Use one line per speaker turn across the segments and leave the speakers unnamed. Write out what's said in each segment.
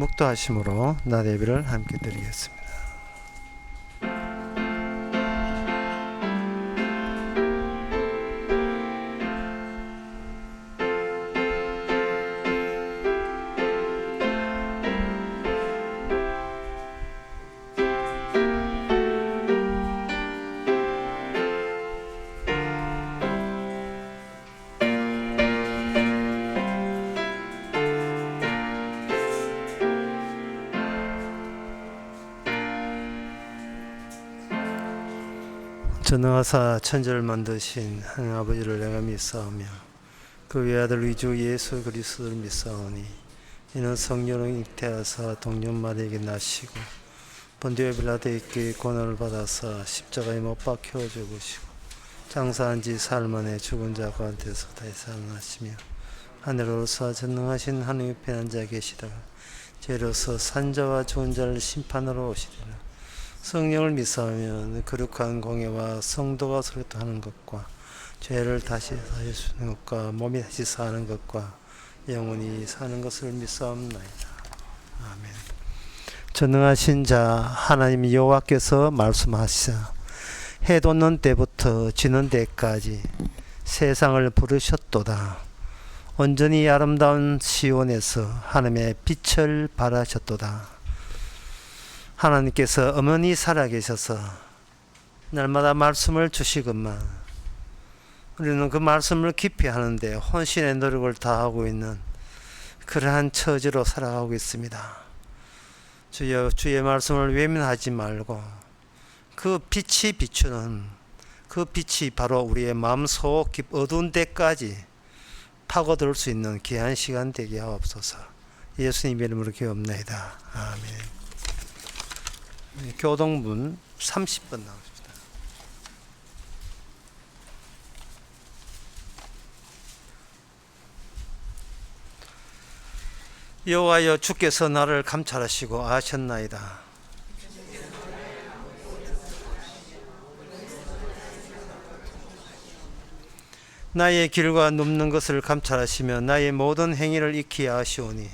묵도하심으로 낮 예배를 함께 드리겠습니다. 전능하사 천지를 만드신 하나님 아버지를 내가 믿사오며 그 외아들 위주 예수 그리스도를 믿사오니 이는 성령으로 잉태하사 동년 마리에게 나시고 본디오 빌라도에게 고난을 받아사 십자가에 못 박혀 죽으시고 장사한 지 사흘 만에 죽은 자 가운데서 다시 살아나시며 하늘로서 전능하신 하나님의 편한 자 계시다가 죄로서 산자와 죽은 자를 심판으로 오시리라. 성령을 믿사오면 거룩한 공예와 성도가 소개하는 것과 죄를 다시 사실 수 있는 것과 몸이 다시 사는 것과 영원히 사는 것을 믿사옵나이다. 아멘. 전능하신 자 하나님 여호와께서 말씀하시사 해 돋는 때부터 지는 때까지 세상을 부르셨도다. 온전히 아름다운 시온에서 하나님의 빛을 발하셨도다. 하나님께서 어머니 살아계셔서 날마다 말씀을 주시건만 우리는 그 말씀을 깊이 하는데 혼신의 노력을 다하고 있는 그러한 처지로 살아가고 있습니다. 주여, 주의 말씀을 외면하지 말고 그 빛이 비추는 그 빛이 바로 우리의 마음속 깊 어두운 데까지 파고들 수 있는 귀한 시간 되게 하옵소서. 예수님 이름으로 기도합나이다. 아멘. 교동문 30번 나오십니다. 여호와여 주께서 나를 감찰하시고 아셨나이다. 나의 길과 눕는 것을 감찰하시며 나의 모든 행위를 익히 아시오니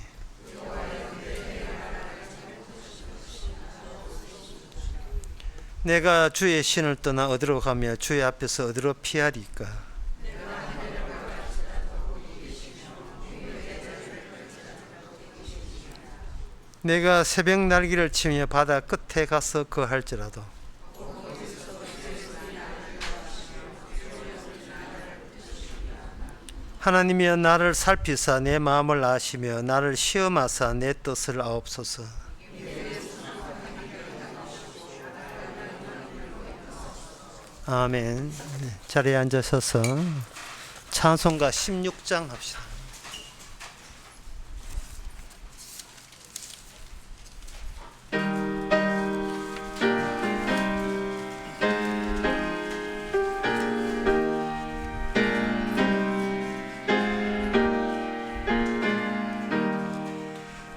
내가 주의 신을 떠나 어디로 가며 주의 앞에서 어디로 피하리까? 내가 새벽 날개를 치며 바다 끝에 가서 거할지라도 하나님이여 나를 살피사 내 마음을 아시며 나를 시험하사 내 뜻을 아옵소서. 아멘. 자리에 앉으셔서 찬송가 16장 합시다.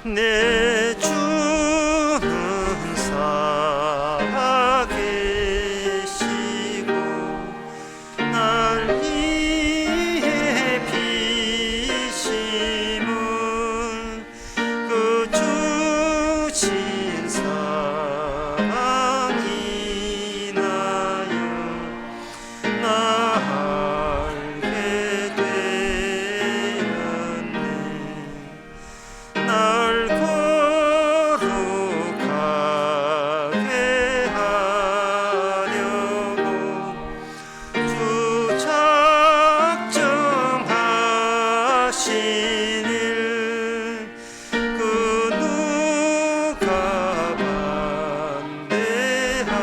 내 주는 살아계시고 날 위해 비심은 그 주신 사랑이 나여 나 알게 되었네. 날 거룩하게 하려고 주 작정하신 일 그 누가 반대하리요.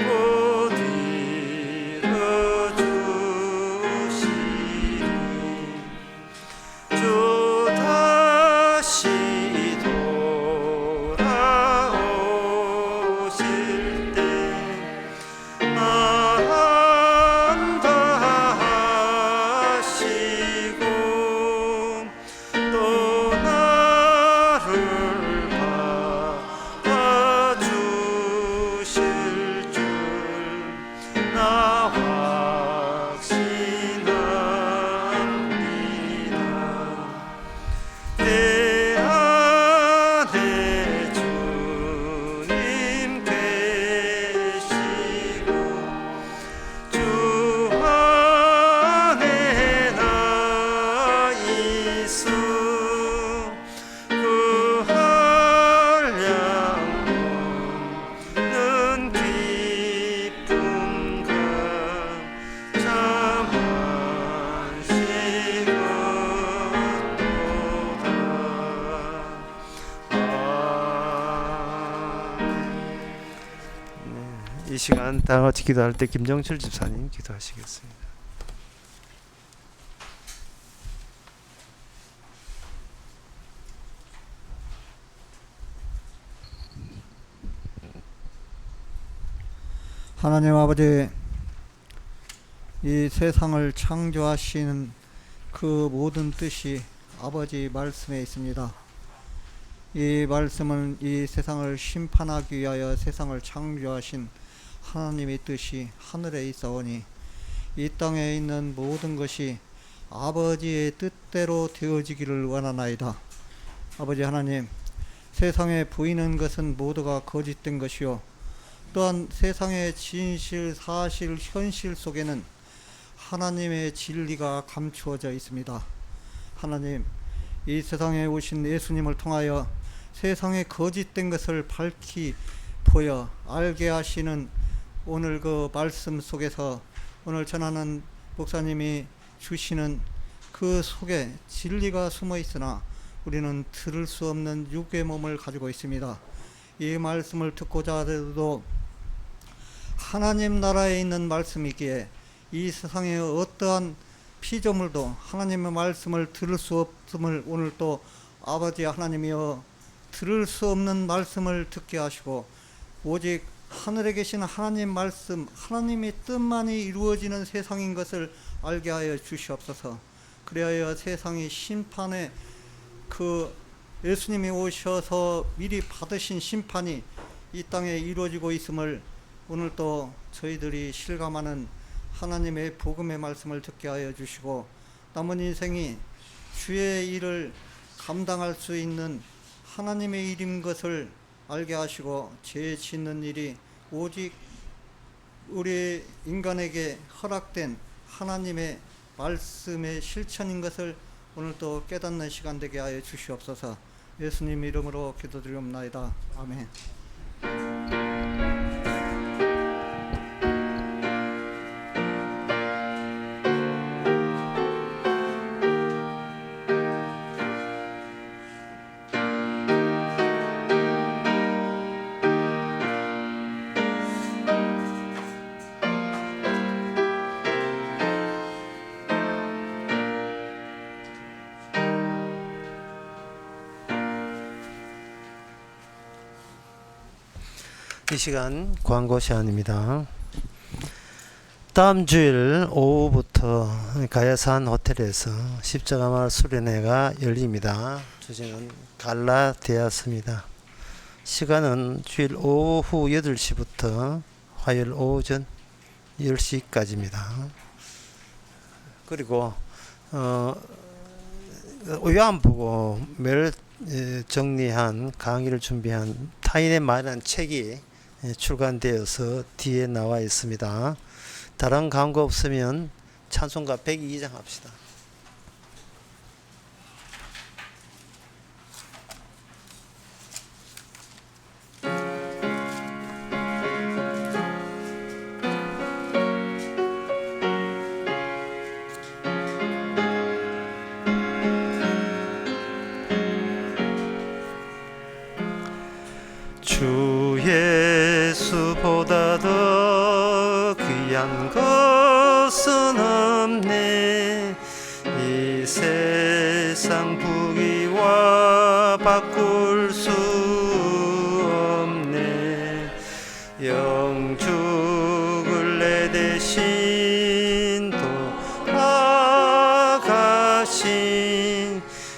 곧 이뤄주시리. 주 다시 돌아오실 때 안다하시고 또 예수 구하려는 기쁨과 이 시간 다 같이 기도할 때 김정철 집사님 기도하시겠습니다.
하나님 아버지, 이 세상을 창조하시는 그 모든 뜻이 아버지 말씀에 있습니다. 이 말씀은 이 세상을 심판하기 위하여 세상을 창조하신 하나님의 뜻이 하늘에 있사오니 이 땅에 있는 모든 것이 아버지의 뜻대로 되어지기를 원하나이다. 아버지 하나님, 세상에 보이는 것은 모두가 거짓된 것이요, 또한 세상의 진실, 사실, 현실 속에는 하나님의 진리가 감추어져 있습니다. 하나님, 이 세상에 오신 예수님을 통하여 세상의 거짓된 것을 밝히 보여 알게 하시는 오늘 그 말씀 속에서 오늘 전하는 목사님이 주시는 그 속에 진리가 숨어 있으나 우리는 들을 수 없는 육의 몸을 가지고 있습니다. 이 말씀을 듣고자 하더라도 하나님 나라에 있는 말씀이기에 이 세상의 어떠한 피조물도 하나님의 말씀을 들을 수 없음을 오늘 또 아버지 하나님이여 들을 수 없는 말씀을 듣게 하시고 오직 하늘에 계신 하나님 말씀, 하나님의 뜻만이 이루어지는 세상인 것을 알게 하여 주시옵소서. 그리하여 세상의 심판에 그 예수님이 오셔서 미리 받으신 심판이 이 땅에 이루어지고 있음을 오늘 또 저희들이 실감하는 하나님의 복음의 말씀을 듣게 하여 주시고 남은 인생이 주의 일을 감당할 수 있는 하나님의 일인 것을 알게 하시고 죄 짓는 일이 오직 우리 인간에게 허락된 하나님의 말씀의 실천인 것을 오늘 또 깨닫는 시간 되게 하여 주시옵소서. 예수님 이름으로 기도드리옵나이다. 아멘.
이 시간 광고 시간입니다. 다음 주일 오후부터 가야산 호텔에서 십자가마을 수련회가 열립니다. 주제는 갈라디아서입니다. 시간은 주일 오후 8시부터 화요일 오전 10시까지입니다. 그리고 요한복음을 정리한 강의를 준비한 타인의 말이라는 책이 출간되어서 뒤에 나와 있습니다. 다른 광고 없으면 찬송가 102장 합시다. 주 예수보다 더 귀한 것은 없네. 이 세상 부귀와 바꿀 수 없네. 영죽을 내 대신 돌아가신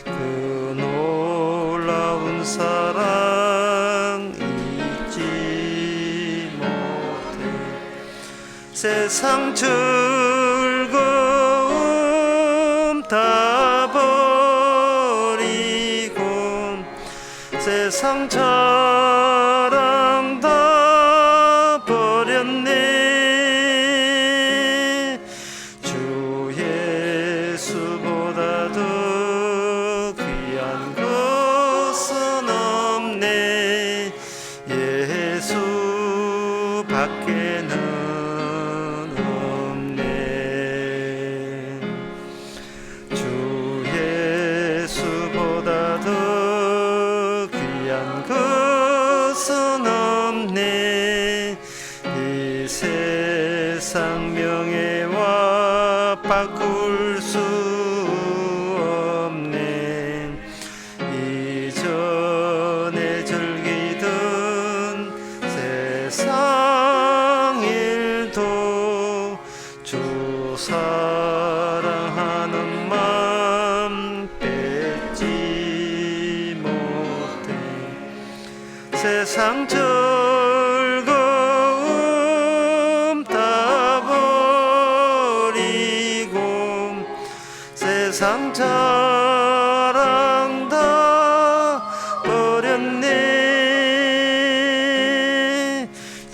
그 놀라운 사랑 잊지 못해. 세상 즐거움 다 버리고 세상 자랑 다 버렸네. 주 예수보다 더 바꿀 수 없네. 이전에 즐기던 세상 일도 주 사랑하는 마음 뺏지 못해. 세상 즐거움 다 버리고 세상 자랑 다 버렸네.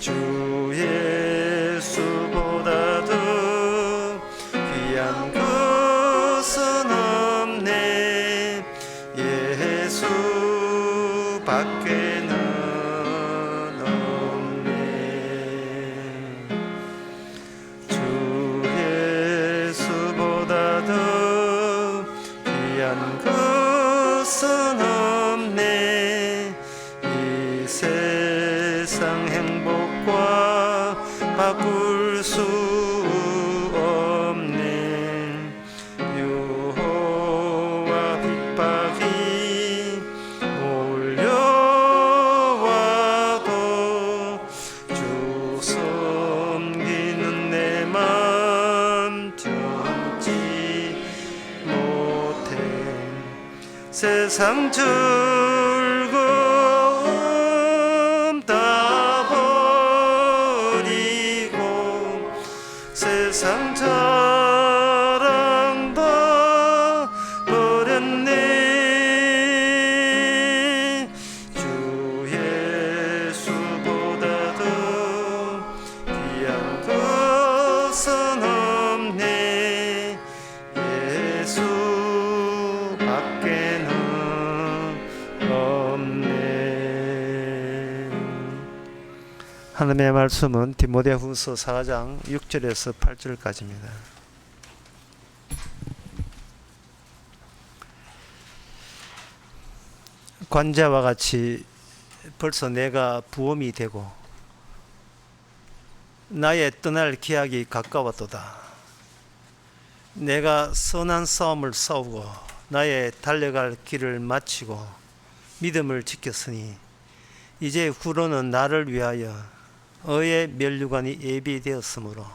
주 예수보다 더 귀한 것은 없네. 예수 밖에는 없네. 주 예수보다 더 귀한 것은 없네. 이 세상 행복과 바꿀 수 없네. 유혹과 핍박이 몰려와도 주 섬기는 내 맘 참지 못해. 세상 즐거움 다 버리고 세상 자랑 다 버렸네. 주 예수보다 더 귀한 것은 없네. 예수 밖에는 없네. 하나님의 말씀은 디모데후서 4장 6절에서 8절까지입니다. 관자와 같이 벌써 내가 부엄이 되고 나의 떠날 기약이 가까웠도다. 내가 선한 싸움을 싸우고 나의 달려갈 길을 마치고 믿음을 지켰으니 이제 후로는 나를 위하여 의의 면류관이 예비되었으므로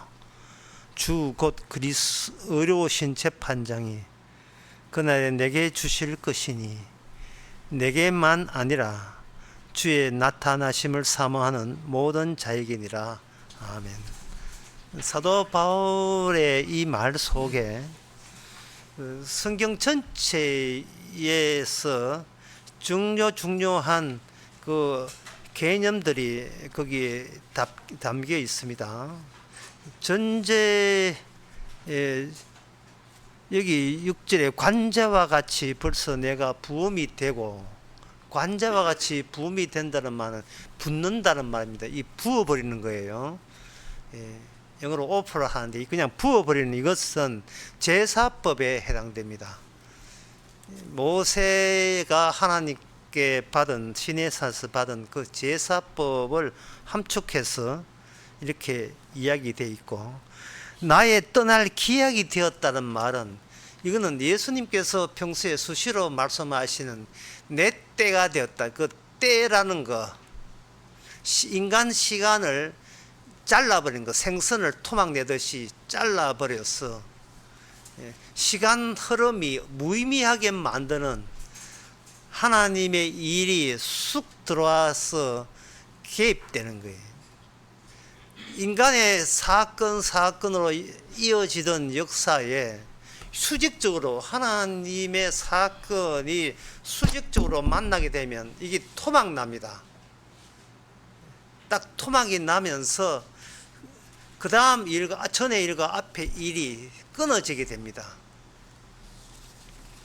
주 곧 그리스 의로우신 재판장이 그날에 내게 주실 것이니 내게만 아니라 주의 나타나심을 사모하는 모든 자에게니라. 아멘. 사도 바울의 이 말 속에 성경 전체에서 중요한 그 개념들이 거기에 담겨 있습니다. 전제 여기 6절에 관자와 같이 벌써 내가 부음이 되고, 관자와 같이 부음이 된다는 말은 붓는다는 말입니다. 이 부어버리는 거예요. 영어로 오프라 하는데 그냥 부어버리는 이것은 제사법에 해당됩니다. 모세가 하나님께 받은 시내산에서 받은 그 제사법을 함축해서 이렇게 이야기되어 있고, 나의 떠날 기약이 되었다는 말은 이거는 예수님께서 평소에 수시로 말씀하시는 내 때가 되었다. 그 때라는 거, 인간 시간을 잘라버린 거, 생선을 토막 내듯이 잘라버려서 시간 흐름이 무의미하게 만드는 하나님의 일이 쑥 들어와서 개입되는 거예요. 인간의 사건으로 이어지던 역사에 수직적으로 하나님의 사건이 수직적으로 만나게 되면 이게 토막 납니다. 딱 토막이 나면서 그 다음 일과 전의 일과 앞의 일이 끊어지게 됩니다.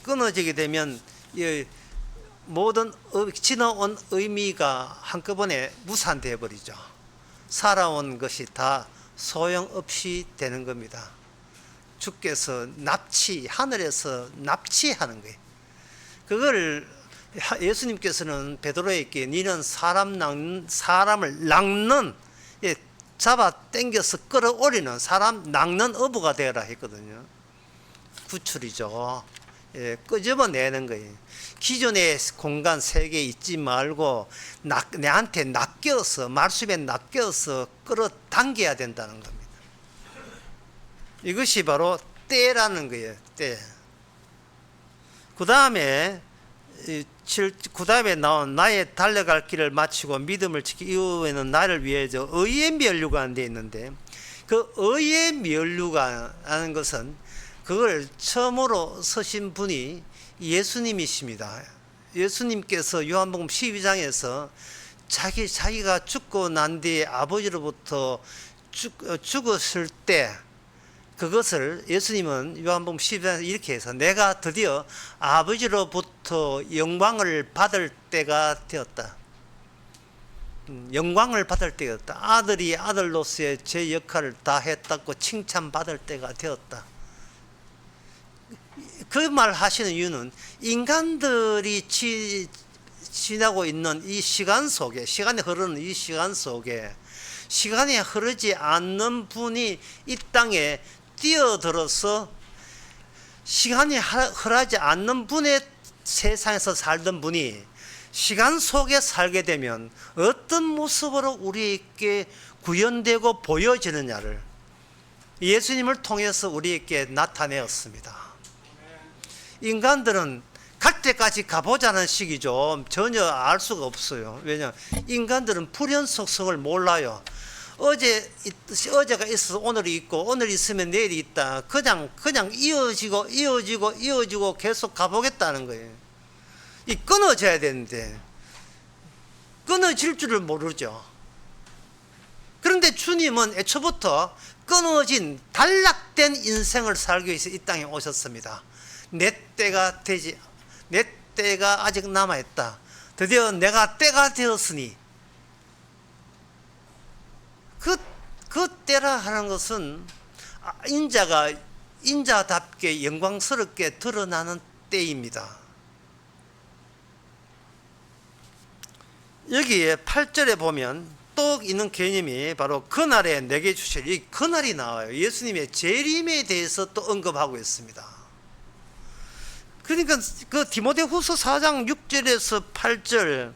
끊어지게 되면 이 모든 지나온 의미가 한꺼번에 무산되어 버리죠. 살아온 것이 다 소용없이 되는 겁니다. 주께서 하늘에서 납치하는 거예요. 그걸 예수님께서는 베드로에게 니는 사람을 낚는, 잡아 당겨서 끌어올리는 사람 낚는 어부가 되어라 했거든요. 구출이죠. 예, 끄집어내는 거예요. 기존의 공간 세계에 있지 말고 내한테 낚여서, 말씀에 낚여서 끌어당겨야 된다는 겁니다. 이것이 바로 때라는 거예요. 때. 그 다음에 나온 나의 달려갈 길을 마치고 믿음을 지키기 이후에는 나를 위해 의의 면류관 돼 있는데, 그 의의 면류관하는 것은 그걸 처음으로 서신 분이 예수님이십니다. 예수님께서 요한복음 12장에서 자기가 죽고 난 뒤에 아버지로부터 죽었을 때, 그것을 예수님은 요한복음 12장에서 이렇게 해서 내가 드디어 아버지로부터 영광을 받을 때가 되었다. 영광을 받을 때였다. 아들이 아들로서의 제 역할을 다 했다고 칭찬받을 때가 되었다. 그 말 하시는 이유는 인간들이 지나고 있는 이 시간 속에, 시간이 흐르는 이 시간 속에 시간이 흐르지 않는 분이 이 땅에 뛰어들어서 시간이 흐르지 않는 분의 세상에서 살던 분이 시간 속에 살게 되면 어떤 모습으로 우리에게 구현되고 보여지느냐를 예수님을 통해서 우리에게 나타내었습니다. 인간들은 갈 때까지 가보자는 식이죠. 전혀 알 수가 없어요. 왜냐하면 인간들은 불현 속성을 몰라요. 어제가 있어서 오늘이 있고, 오늘이 있으면 내일이 있다. 그냥 이어지고 계속 가보겠다는 거예요. 이 끊어져야 되는데 끊어질 줄을 모르죠. 그런데 주님은 애초부터 끊어진 단락된 인생을 살기 위해서 이 땅에 오셨습니다. 내 때가 아직 남아있다. 드디어 내가 때가 되었으니, 그 때라 하는 것은 인자답게 영광스럽게 드러나는 때입니다. 여기에 8절에 보면 또 있는 개념이 바로 그날에 내게 주실 이 그날이 나와요. 예수님의 재림에 대해서 또 언급하고 있습니다. 그러니까 그 디모데후서 4장 6절에서 8절,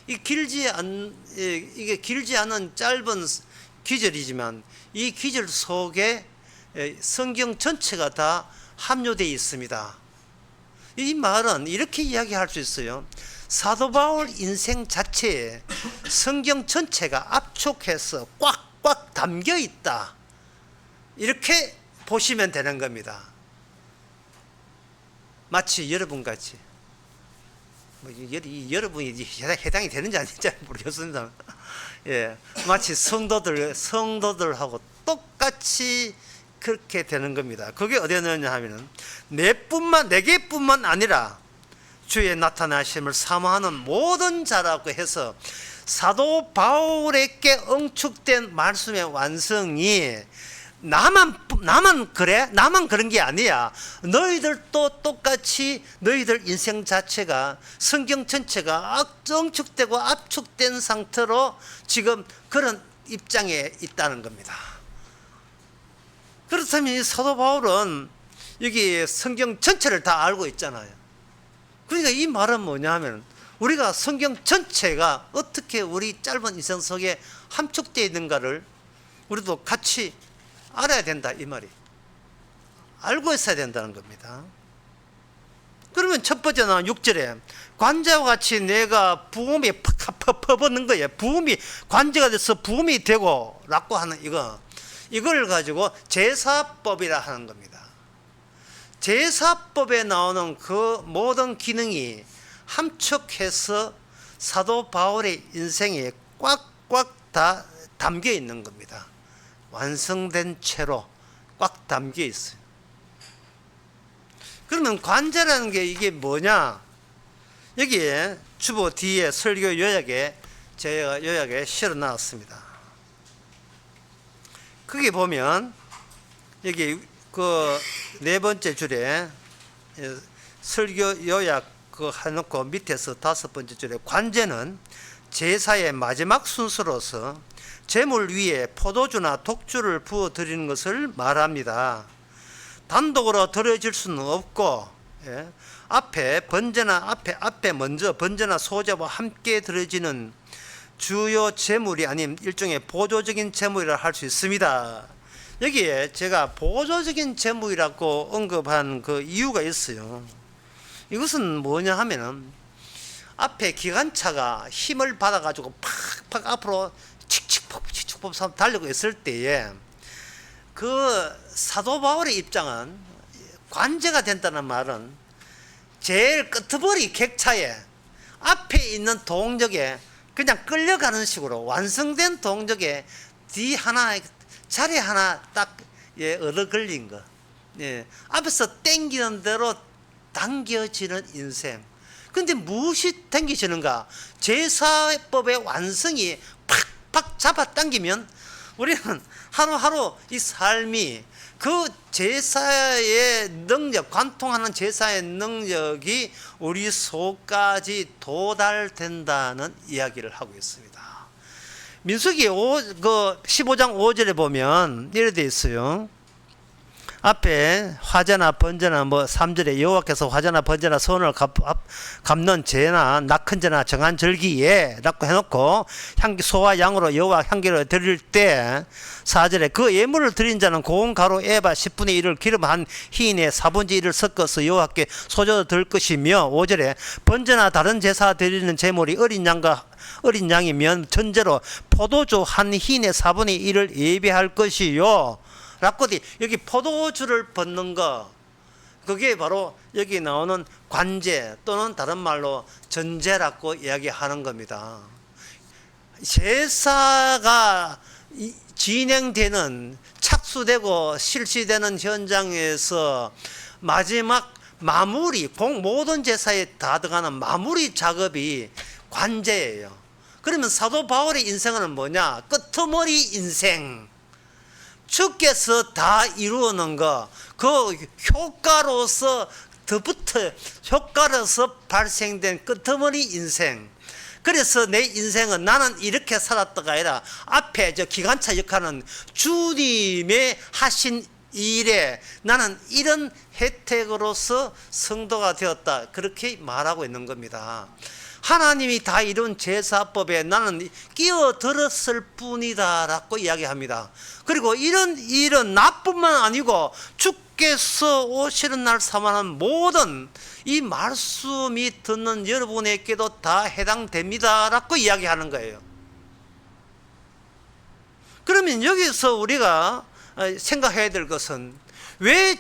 이게 길지 않은 짧은 기절이지만 이 기절 속에 성경 전체가 다 함유되어 있습니다. 이 말은 이렇게 이야기할 수 있어요. 사도 바울 인생 자체에 성경 전체가 압축해서 꽉꽉 담겨 있다. 이렇게 보시면 되는 겁니다. 마치 여러분같이, 여러분이 해당이 되는지 아닌지 모르겠습니다. 예, 마치 성도들하고 똑같이 그렇게 되는 겁니다. 그게 어디에 넣느냐 하면은 내게뿐만 아니라 주의 나타나심을 사모하는 모든 자라고 해서 사도 바울에게 응축된 말씀의 완성이 나만 그래? 나만 그런 게 아니야. 너희들도 똑같이 너희들 인생 자체가 성경 전체가 응축되고 압축된 상태로 지금 그런 입장에 있다는 겁니다. 그렇다면 이 사도 바울은 여기 성경 전체를 다 알고 있잖아요. 그러니까 이 말은 뭐냐면 우리가 성경 전체가 어떻게 우리 짧은 인생 속에 함축되어 있는가를 우리도 같이 알아야 된다, 이 말이. 알고 있어야 된다는 겁니다. 그러면 첫 번째 나온 6절에 관자와 같이 내가 부음이 퍼붓는 거예요. 부음이 관자가 돼서 부음이 되고 라고 하는 이걸 가지고 제사법이라 하는 겁니다. 제사법에 나오는 그 모든 기능이 함축해서 사도 바울의 인생에 꽉꽉 다 담겨 있는 겁니다. 완성된 채로 꽉 담겨 있어요. 그러면 관자라는 게 이게 뭐냐? 여기에 주보 뒤에 설교 요약에 제가 요약에 실어 놨습니다. 거기 보면 여기 그 네 번째 줄에 설교 요약 해놓고 밑에서 다섯 번째 줄에 관제는 제사의 마지막 순서로서 제물 위에 포도주나 독주를 부어 드리는 것을 말합니다. 단독으로 드려질 수는 없고, 예, 앞에 먼저 번제나 소제와 함께 드려지는 주요 제물이 아닌 일종의 보조적인 제물이라 할 수 있습니다. 여기에 제가 보조적인 제물이라고 언급한 그 이유가 있어요. 이것은 뭐냐 하면은 앞에 기관차가 힘을 받아가지고 팍팍 앞으로 칙칙폭 달리고 있을 때에 그 사도 바울의 입장은 관제가 된다는 말은 제일 끄트머리 객차에 앞에 있는 동적에 그냥 끌려가는 식으로 완성된 동적에 뒤 하나 자리 하나 딱 얻어 걸린 거, 앞에서 땡기는 대로 당겨지는 인생. 근데 무엇이 당겨지는가? 제사법의 완성이 팍팍 잡아당기면 우리는 하루하루 이 삶이 그 제사의 능력, 관통하는 제사의 능력이 우리 속까지 도달된다는 이야기를 하고 있습니다. 민수기 15장 5절에 보면 이래 돼 있어요. 앞에 화제나 번제나 3절에 여호와께서 화제나 번제나 선을 갚는 제나 낙헌제나 정한 절기에 라고 해놓고 소와 양으로 여호와 향기를 드릴 때 4절에 그 예물을 드린 자는 고운 가루 에바 10분의 1을 기름 한 흰에 4분의 1을 섞어서 여호와께 소져도 들 것이며 5절에 번제나 다른 제사 드리는 제물이 어린 양이면 전제로 포도주 한 흰에 4분의 1을 예배할 것이요 라고 여기 포도주를 붓는 거, 그게 바로 여기 나오는 관제 또는 다른 말로 전제라고 이야기하는 겁니다. 제사가 진행되는, 착수되고 실시되는 현장에서 마지막 마무리, 모든 제사에 다 들어가는 마무리 작업이 관제예요. 그러면 사도 바울의 인생은 뭐냐? 끄트머리 인생. 주께서 다 이루어놓은 거, 그 효과로서 발생된 끄트머리 인생. 그래서 내 인생은 나는 이렇게 살았다가 아니라 앞에 저 기관차 역할은 주님의 하신 일에 나는 이런 혜택으로서 성도가 되었다, 그렇게 말하고 있는 겁니다. 하나님이 다 이룬 제사법에 나는 끼어들었을 뿐이다 라고 이야기합니다. 그리고 이런 일은 나뿐만 아니고 주께서 오시는 날 사망하는 모든 이 말씀이 듣는 여러분에게도 다 해당됩니다 라고 이야기하는 거예요. 그러면 여기서 우리가 생각해야 될 것은 왜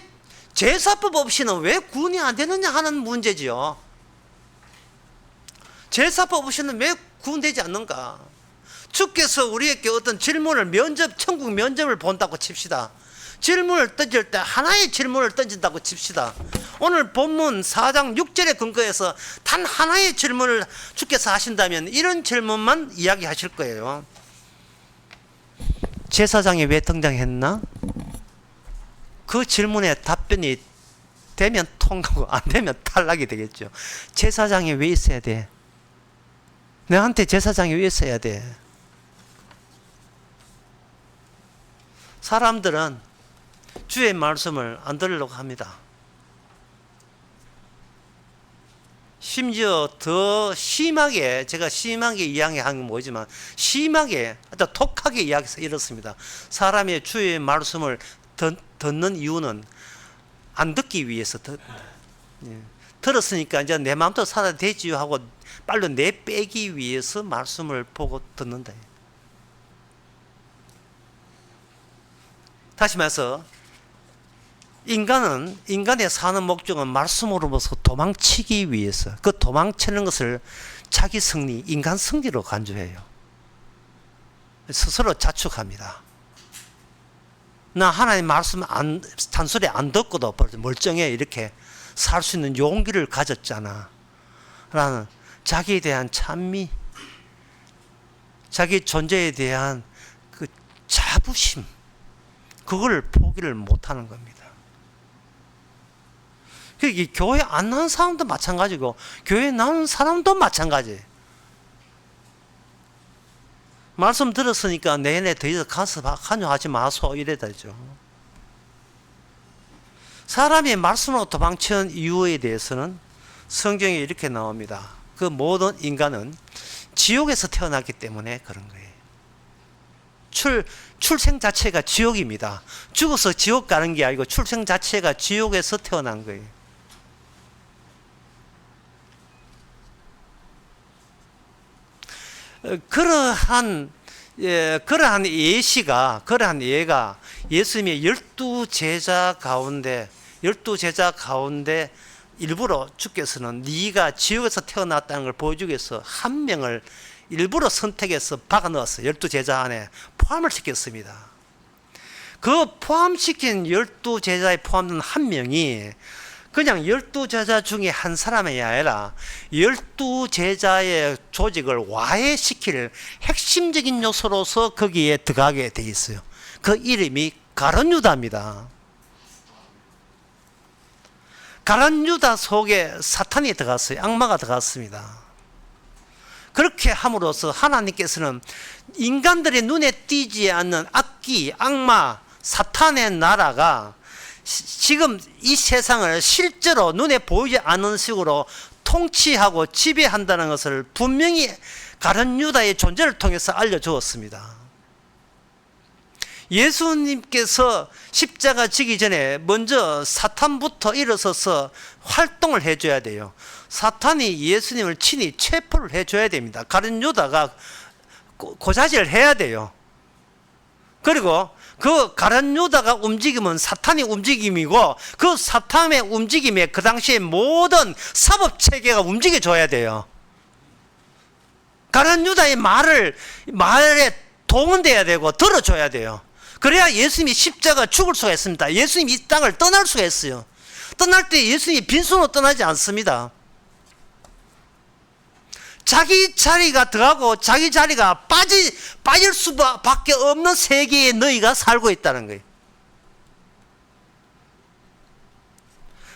제사법 없이는 왜 구원이 안 되느냐 하는 문제지요. 제사법 없이는 왜 구원되지 않는가? 주께서 우리에게 어떤 질문을 천국 면접을 본다고 칩시다. 질문을 던질 때 하나의 질문을 던진다고 칩시다. 오늘 본문 4장 6절에 근거해서 단 하나의 질문을 주께서 하신다면 이런 질문만 이야기하실 거예요. 제사장이 왜 등장했나? 그 질문에 답변이 되면 통과고 안 되면 탈락이 되겠죠. 제사장이 왜 있어야 돼? 너한테 제사장이 왜 있어야 돼? 사람들은 주의 말씀을 안 들으려고 합니다. 심지어 더 심하게, 제가 심하게 이야기하는 건 뭐지만 심하게, 아주 독하게 이야기해서 이렇습니다. 사람이 주의 말씀을 듣는 이유는 안 듣기 위해서 들었으니까 이제 내 마음대로 살아야 되지요 하고 빨리 내빼기 위해서 말씀을 보고 듣는다. 다시 말해서 인간의 사는 목적은 말씀으로부터 도망치기 위해서, 그 도망치는 것을 자기 승리, 인간 승리로 간주해요. 스스로 자축합니다. 나 하나님 말씀 잔소리 안 듣고도 멀쩡해 이렇게 살 수 있는 용기를 가졌잖아 라는 자기에 대한 찬미, 자기 존재에 대한 그 자부심, 그걸 포기를 못하는 겁니다. 그게 교회 안 나온 사람도 마찬가지고 교회 나온 사람도 마찬가지. 말씀 들었으니까 내내 더 이상 가서 관여하지 마소 이래다죠. 사람이 말씀으로 도망치는 이유에 대해서는 성경에 이렇게 나옵니다. 그 모든 인간은 지옥에서 태어났기 때문에 그런 거예요. 출생 자체가 지옥입니다. 죽어서 지옥 가는 게 아니고 출생 자체가 지옥에서 태어난 거예요. 그러한 예가 예수님의 12제자 가운데 일부러 주께서는 네가 지옥에서 태어났다는 걸 보여주기 위해서 한 명을 일부러 선택해서 박아 넣었어요. 12제자 안에 포함을 시켰습니다. 그 포함시킨 12제자에 포함된 한 명이 그냥 12제자 중에 한 사람이 아니라 12제자의 조직을 와해시킬 핵심적인 요소로서 거기에 들어가게 돼 있어요. 그 이름이 가룟 유다입니다. 가룟 유다 속에 사탄이 들어갔어요. 악마가 들어갔습니다. 그렇게 함으로써 하나님께서는 인간들의 눈에 띄지 않는 악기, 악마, 사탄의 나라가 지금 이 세상을 실제로 눈에 보이지 않는 식으로 통치하고 지배한다는 것을 분명히 가룟 유다의 존재를 통해서 알려주었습니다. 예수님께서 십자가 지기 전에 먼저 사탄부터 일어서서 활동을 해줘야 돼요. 사탄이 예수님을 친히 체포를 해줘야 됩니다. 가룟 유다가 고자질을 해야 돼요. 그리고 그 가룟 유다가 움직이면 사탄이 움직임이고 그 사탄의 움직임에 그 당시에 모든 사법체계가 움직여줘야 돼요. 가룟 유다의 말에 동원돼야 되고 들어줘야 돼요. 그래야 예수님이 십자가 죽을 수가 있습니다. 예수님이 이 땅을 떠날 수가 있어요. 떠날 때 예수님이 빈손으로 떠나지 않습니다. 자기 자리가 들어가고 자기 자리가 빠질 수밖에 없는 세계에 너희가 살고 있다는 거예요.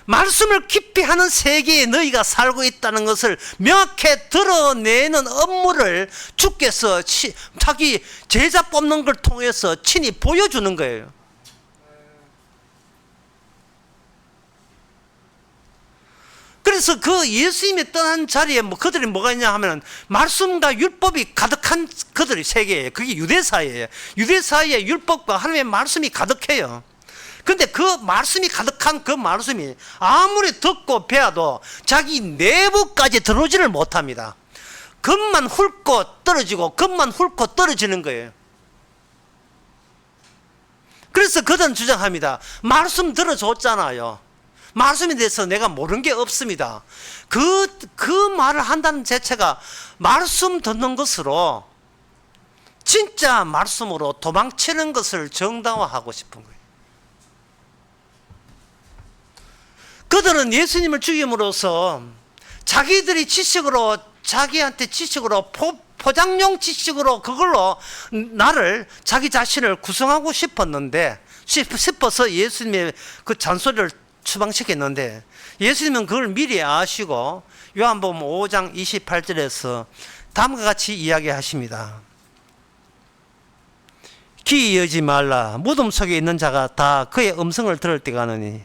말씀을 깊이 하는 세계에 너희가 살고 있다는 것을 명확히 드러내는 업무를 주께서 자기 제자 뽑는 걸 통해서 친히 보여주는 거예요. 그래서 그 예수님이 떠난 자리에 그들이 뭐가 있냐 하면 말씀과 율법이 가득한 그들의 세계예요. 그게 유대사예요. 유대사에 율법과 하나님의 말씀이 가득해요. 근데 그 말씀이 가득한 그 말씀이 아무리 듣고 배워도 자기 내부까지 들어오지를 못합니다. 겉만 훑고 떨어지고 겉만 훑고 떨어지는 거예요. 그래서 그들은 주장합니다. 말씀 들어줬잖아요. 말씀에 대해서 내가 모르는 게 없습니다. 그 말을 한다는 자체가 말씀 듣는 것으로 진짜 말씀으로 도망치는 것을 정당화하고 싶은 거예요. 그들은 예수님을 죽임으로써 자기들이 지식으로 자기한테 지식으로 포장용 지식으로 그걸로 자기 자신을 구성하고 싶어서 예수님의 그 잔소리를 추방시켰는데 예수님은 그걸 미리 아시고 요한복음 5장 28절에서 다음과 같이 이야기하십니다. 귀 여지 말라. 무덤 속에 있는 자가 다 그의 음성을 들을 때가 오느니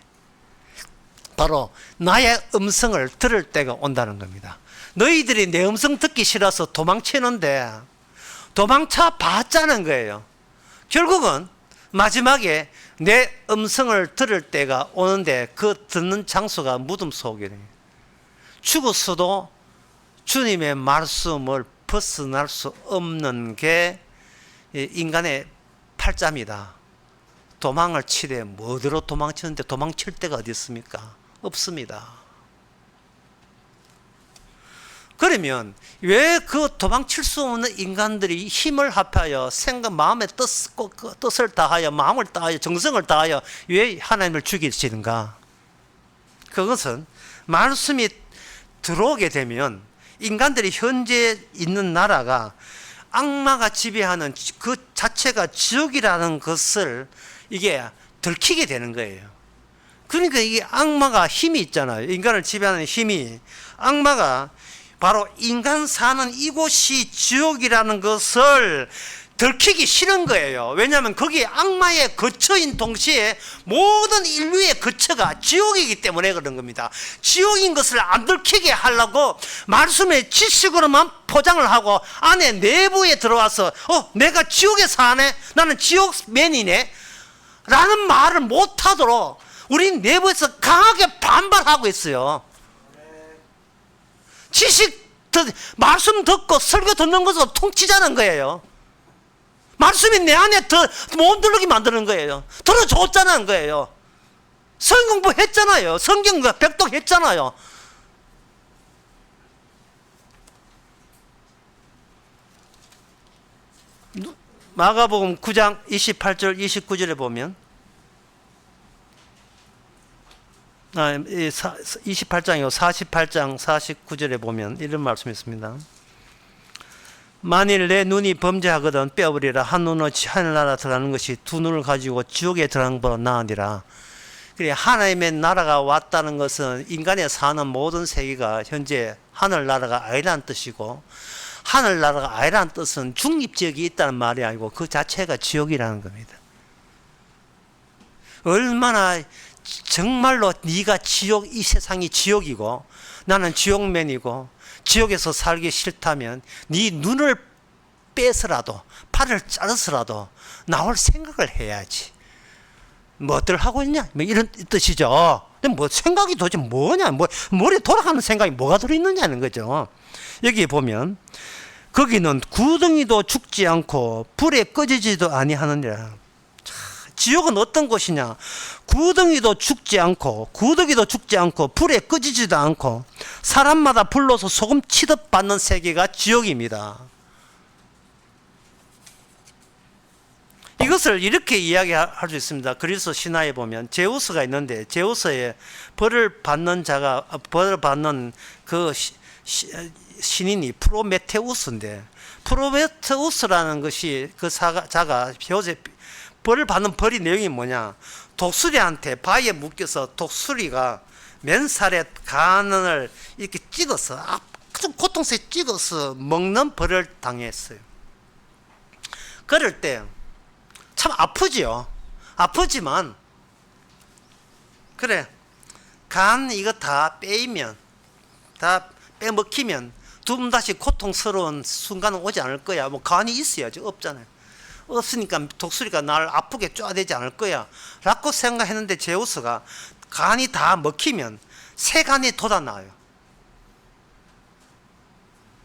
바로 나의 음성을 들을 때가 온다는 겁니다. 너희들이 내 음성 듣기 싫어서 도망치는데 도망쳐 봤자는 거예요. 결국은 마지막에 내 음성을 들을 때가 오는데 그 듣는 장소가 무덤 속이래요. 죽었어도 주님의 말씀을 벗어날 수 없는 게 인간의 팔자입니다. 도망을 치되 뭐대로 도망치는데 도망칠 데가 어디 있습니까? 없습니다. 그러면 왜 그 도망칠 수 없는 인간들이 힘을 합하여 마음의 뜻을 다하여 마음을 다하여 정성을 다하여 왜 하나님을 죽이시는가? 그것은 말씀이 들어오게 되면 인간들이 현재 있는 나라가 악마가 지배하는 그 자체가 지옥이라는 것을 이게 들키게 되는 거예요. 그러니까 이게 악마가 힘이 있잖아요. 인간을 지배하는 힘이 악마가 바로 인간 사는 이곳이 지옥이라는 것을 들키기 싫은 거예요. 왜냐하면 거기에 악마의 거처인 동시에 모든 인류의 거처가 지옥이기 때문에 그런 겁니다. 지옥인 것을 안 들키게 하려고 말씀의 지식으로만 포장을 하고 안에 내부에 들어와서 내가 지옥에 사네, 나는 지옥맨이네 라는 말을 못하도록 우리 내부에서 강하게 반발하고 있어요. 말씀 듣고 설교 듣는 것으로 통치자는 거예요. 말씀이 내 안에 못 들르게 만드는 거예요. 들어줬자는 거예요. 성경 공부 했잖아요. 성경 백독 했잖아요. 마가복음 9장 28절 29절에 보면 28장이요 48장 49절에 보면 이런 말씀이 있습니다. 만일 내 눈이 범죄하거든 빼어버리라. 한 눈으로 하늘나라 들어가는 것이 두 눈을 가지고 지옥에 들어가는 것보다 나으니라. 그래, 하나님의 나라가 왔다는 것은 인간의 사는 모든 세계가 현재 하늘나라가 아니라는 뜻이고, 하늘나라가 아니라는 뜻은 중립지역이 있다는 말이 아니고 그 자체가 지옥이라는 겁니다. 얼마나 정말로 네가 이 세상이 지옥이고 나는 지옥맨이고 지옥에서 살기 싫다면 네 눈을 빼서라도 팔을 자르서라도 나올 생각을 해야지. 뭐들 하고 있냐? 뭐 이런 뜻이죠. 뭐 생각이 도대체 뭐냐? 머리에 돌아가는 생각이 뭐가 들어있느냐는 거죠. 여기 보면 거기는 구덩이도 죽지 않고 불에 꺼지지도 아니하느니라. 지옥은 어떤 곳이냐? 구덩이도 죽지 않고 불에 꺼지지도 않고 사람마다 불로서 소금 취급받는 세계가 지옥입니다. 이것을 이렇게 이야기할 수 있습니다. 그리스 신화에 보면 제우스가 있는데 제우스의 벌을 받는 그 신인이 프로메테우스인데, 프로메테우스라는 것이 그 자가 벌을 받는 벌이 내용이 뭐냐? 독수리한테 바위에 묶여서 독수리가 맨살에 간을 이렇게 찍어서 아주 고통스럽게 찍어서 먹는 벌을 당했어요. 그럴 때 참 아프지요. 아프지만 그래, 간 이거 다 빼이면, 다 빼먹히면 두 번 다시 고통스러운 순간은 오지 않을 거야. 뭐 간이 있어야지. 없잖아요. 없으니까 독수리가 날 아프게 쪼아대지 않을 거야 라고 생각했는데, 제우스가 간이 다 먹히면 새 간이 돋아나요.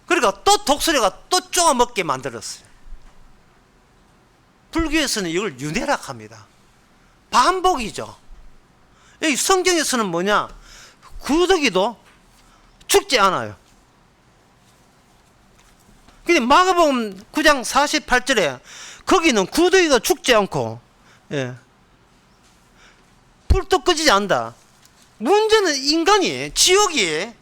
그러니까 또 독수리가 또 쪼아 먹게 만들었어요. 불교에서는 이걸 윤회락 합니다. 반복이죠. 여기 성경에서는 뭐냐? 구더기도 죽지 않아요. 근데 마가복음 9장 48절에 거기는 구더기가 죽지 않고, 불도 꺼지지 않는다. 문제는 인간이, 지옥이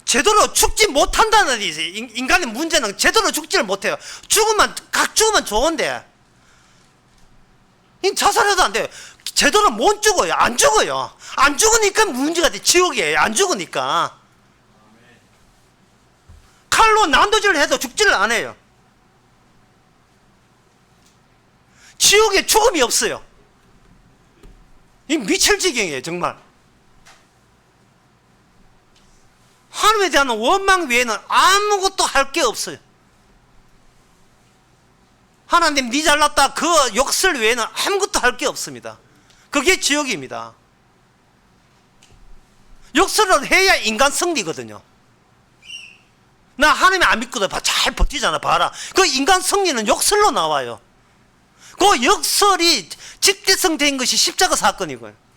제대로 죽지 못한다는 얘기지. 인간의 문제는 제대로 죽지를 못해요. 죽으면 좋은데 자살해도 안 돼요. 제대로 못 죽어요. 안 죽어요. 안 죽으니까 문제가 돼. 지옥이에요. 안 죽으니까. 칼로 난도질을 해도 죽지를 않아요. 지옥에 죽음이 없어요. 이 미칠 지경이에요, 정말. 하나님에 대한 원망 외에는 아무것도 할 게 없어요. 하나님 니 잘났다 그 욕설 외에는 아무것도 할 게 없습니다. 그게 지옥입니다. 욕설을 해야 인간 승리거든요. 나 하나님 안 믿거든. 잘 버티잖아. 봐라. 그 인간 승리는 욕설로 나와요. 그 역설이 집대성된 것이 십자가 사건이고요.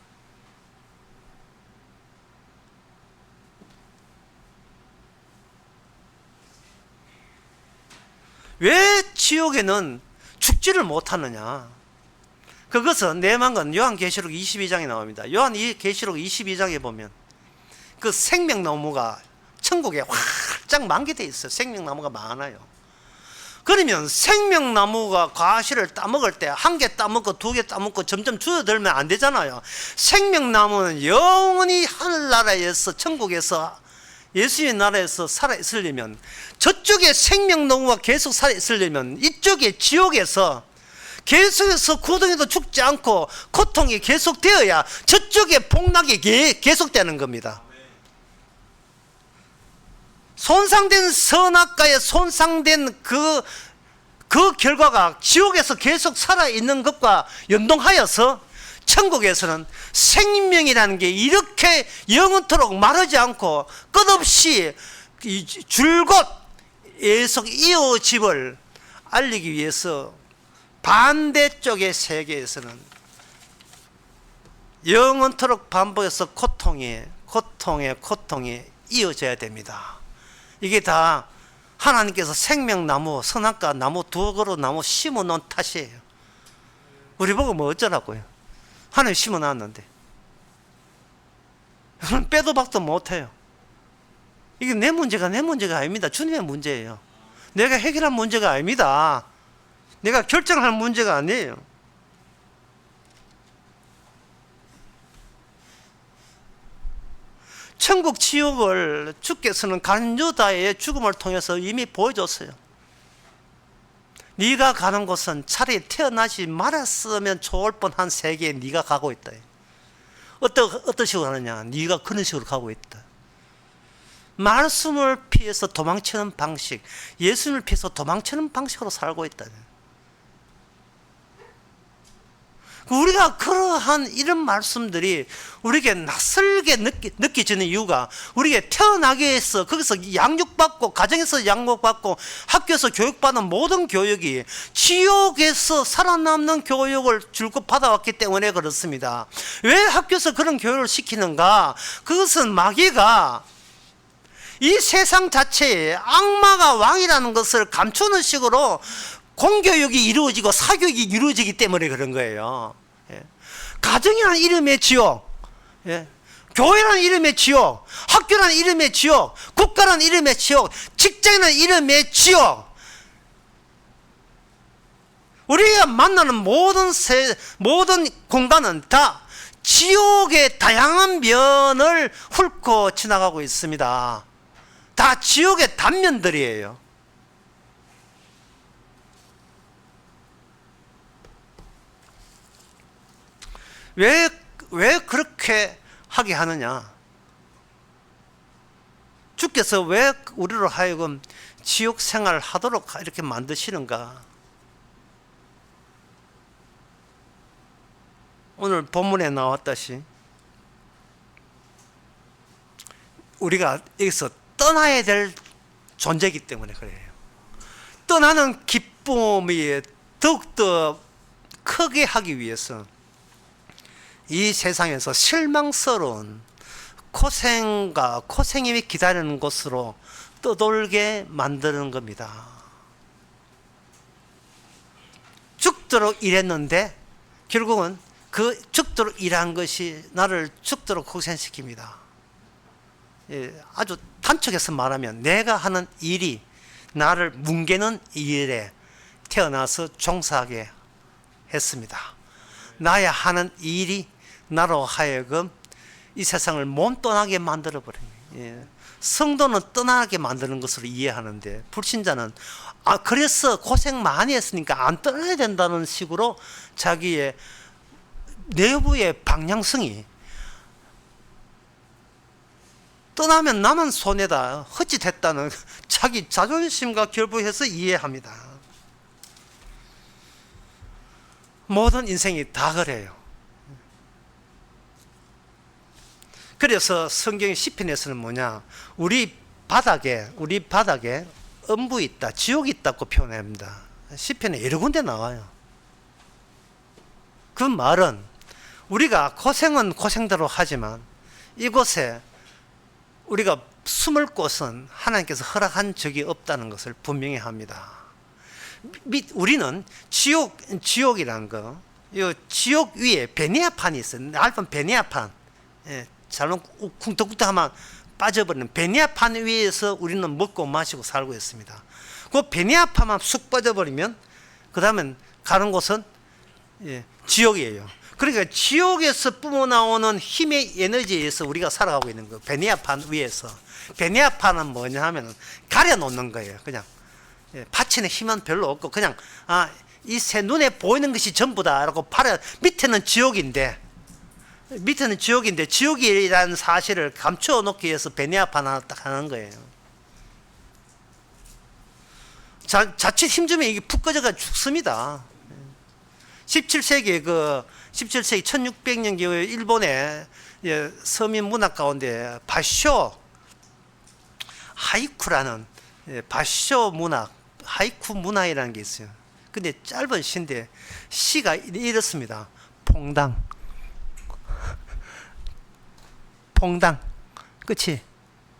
왜 지옥에는 죽지를 못하느냐? 그것은 내만건 요한계시록 22장에 나옵니다. 요한계시록 22장에 보면 그 생명나무가 천국에 활짝 만개되어 있어요. 생명나무가 많아요. 그러면 생명나무가 과실을 따먹을 때 한 개 따먹고 두 개 따먹고 점점 줄어들면 안 되잖아요. 생명나무는 영원히 하늘나라에서 천국에서 예수의 나라에서 살아있으려면, 저쪽에 생명나무가 계속 살아있으려면 이쪽에 지옥에서 계속해서 고통에도 죽지 않고 고통이 계속되어야 저쪽에 복락이 계속되는 겁니다. 손상된 선악과에 손상된 그 결과가 지옥에서 계속 살아있는 것과 연동하여서 천국에서는 생명이라는 게 이렇게 영원토록 마르지 않고 끝없이 줄곧 계속 이어짐을 알리기 위해서 반대쪽의 세계에서는 영원토록 반복해서 고통이 이어져야 됩니다. 이게 다 하나님께서 생명나무, 선악과 나무, 두 그루 나무 심어놓은 탓이에요. 우리 보고 뭐 어쩌라고요? 하나님 심어놨는데 빼도 박도 못해요. 이게 내 문제가 아닙니다. 주님의 문제예요. 내가 해결할 문제가 아닙니다. 내가 결정할 문제가 아니에요. 천국 지옥을 주께서는 간유다의 죽음을 통해서 이미 보여줬어요. 네가 가는 곳은 차라리 태어나지 말았으면 좋을 뻔한 세계에 네가 가고 있다. 어떤 식으로 가느냐? 네가 그런 식으로 가고 있다. 말씀을 피해서 도망치는 방식, 예수님을 피해서 도망치는 방식으로 살고 있다. 우리가 그러한 이런 말씀들이 우리에게 낯설게 느껴지는 이유가, 우리에게 태어나게 해서 거기서 양육받고, 가정에서 양육받고, 학교에서 교육받는 모든 교육이 지옥에서 살아남는 교육을 줄곧 받아왔기 때문에 그렇습니다. 왜 학교에서 그런 교육을 시키는가? 그것은 마귀가 이 세상 자체에 악마가 왕이라는 것을 감추는 식으로 공교육이 이루어지고 사교육이 이루어지기 때문에 그런 거예요. 가정이라는 이름의 지옥, 교회라는 이름의 지옥, 학교라는 이름의 지옥, 국가라는 이름의 지옥, 직장이라는 이름의 지옥, 우리가 만나는 모든 공간은 다 지옥의 다양한 면을 훑고 지나가고 있습니다. 다 지옥의 단면들이에요. 왜 그렇게 하게 하느냐? 주께서 왜 우리로 하여금 지옥 생활을 하도록 이렇게 만드시는가? 오늘 본문에 나왔다시 우리가 여기서 떠나야 될 존재이기 때문에 그래요. 떠나는 기쁨이 더욱더 크게 하기 위해서 이 세상에서 실망스러운 고생이 기다리는 곳으로 떠돌게 만드는 겁니다. 죽도록 일했는데 결국은 그 죽도록 일한 것이 나를 죽도록 고생시킵니다. 아주 단축해서 말하면 내가 하는 일이 나를 뭉개는 일에 태어나서 종사하게 했습니다. 나야 하는 일이 나로 하여금 이 세상을 몸떠나게 만들어버립니다. 성도는 떠나게 만드는 것으로 이해하는데, 불신자는 그래서 고생 많이 했으니까 안 떠나야 된다는 식으로 자기의 내부의 방향성이, 떠나면 나만 손해다, 헛짓했다는 자기 자존심과 결부해서 이해합니다. 모든 인생이 다 그래요. 그래서 성경의 시편에서는 뭐냐, 우리 바닥에 음부 있다, 지옥이 있다고 표현합니다. 시편에 여러 군데 나와요. 그 말은 우리가 고생은 고생대로 하지만 이곳에 우리가 숨을 곳은 하나님께서 허락한 적이 없다는 것을 분명히 합니다. 우리는 지옥이라는 거, 이 지옥 위에 베네아판이 있어요. 얇은 베네아판, 잘못 쿵떡쿵떡하면 빠져버리는 베네아판 위에서 우리는 먹고 마시고 살고 있습니다. 그 베네아판만 쑥 빠져버리면 그 다음엔 가는 곳은 지옥이에요. 그러니까 지옥에서 뿜어나오는 힘의 에너지에 의해서 우리가 살아가고 있는 거예요. 베네아판 위에서. 베네아파는 뭐냐 하면 가려놓는 거예요. 그냥 받치는 힘은 별로 없고 그냥 이 새 눈에 보이는 것이 전부다라고 밑에는 지옥인데 지옥이라는 사실을 감추어 놓기 위해서 베네아파나 딱 하는 거예요. 자칫 힘주면 이게 푹 꺼져가 죽습니다. 17세기 1600년경에 일본의 서민 문학 가운데 바쇼 하이쿠라는 바쇼 문학, 하이쿠 문화이라는 게 있어요. 근데 짧은 시인데 시가 이렇습니다. 퐁당 끝이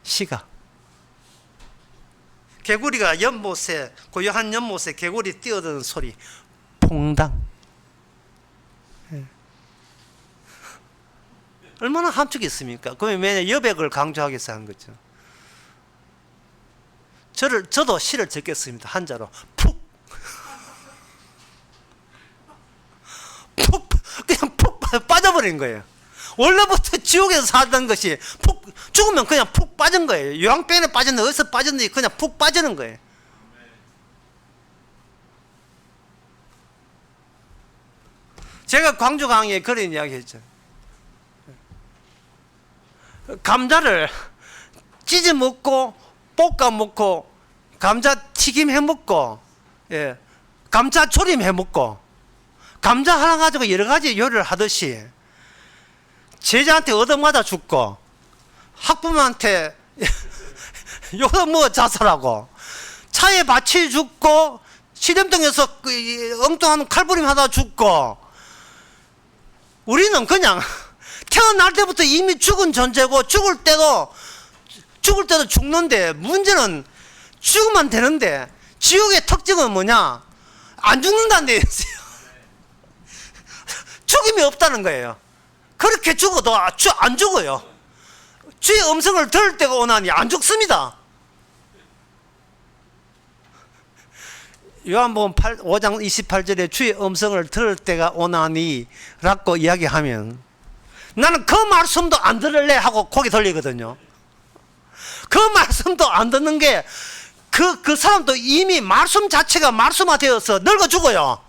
시가 개구리가 고요한 연못에 개구리 뛰어드는 소리 퐁당. 얼마나 함축이 있습니까? 그러면 왜냐 여백을 강조하기 위해서 한 거죠. 저도 시를 적겠습니다. 한자로 그냥 푹 빠져버린 거예요. 원래부터 지옥에서 살던 것이 죽으면 그냥 푹 빠진 거예요. 요양병에 빠졌는데 어디서 빠졌는지 그냥 푹 빠지는 거예요. 제가 광주 강의에 그런 이야기 했죠. 감자를 찢어 먹고 볶아 먹고 감자 튀김 해 먹고 감자 조림 해 먹고 감자 하나 가지고 여러 가지 요리를 하듯이 제자한테 얻어맞아 죽고 학부모한테 욕먹어 자살하고 차에 받쳐 죽고 시름덩에서 엉뚱한 칼부림 하다 죽고 우리는 그냥 태어날 때부터 이미 죽은 존재고 죽을 때도 죽는데 문제는 죽으면 되는데 지옥의 특징은 뭐냐? 안 죽는다는 데 있어요. 죽음이 없다는 거예요. 그렇게 죽어도 안 죽어요. 주의 음성을 들을 때가 오나니 안 죽습니다. 요한복음 5장 28절에 주의 음성을 들을 때가 오나니 라고 이야기하면 나는 그 말씀도 안 들을래 하고 고개 돌리거든요. 그 말씀도 안 듣는 게 그 사람도 이미 말씀 자체가 말씀화되어서 늙어 죽어요.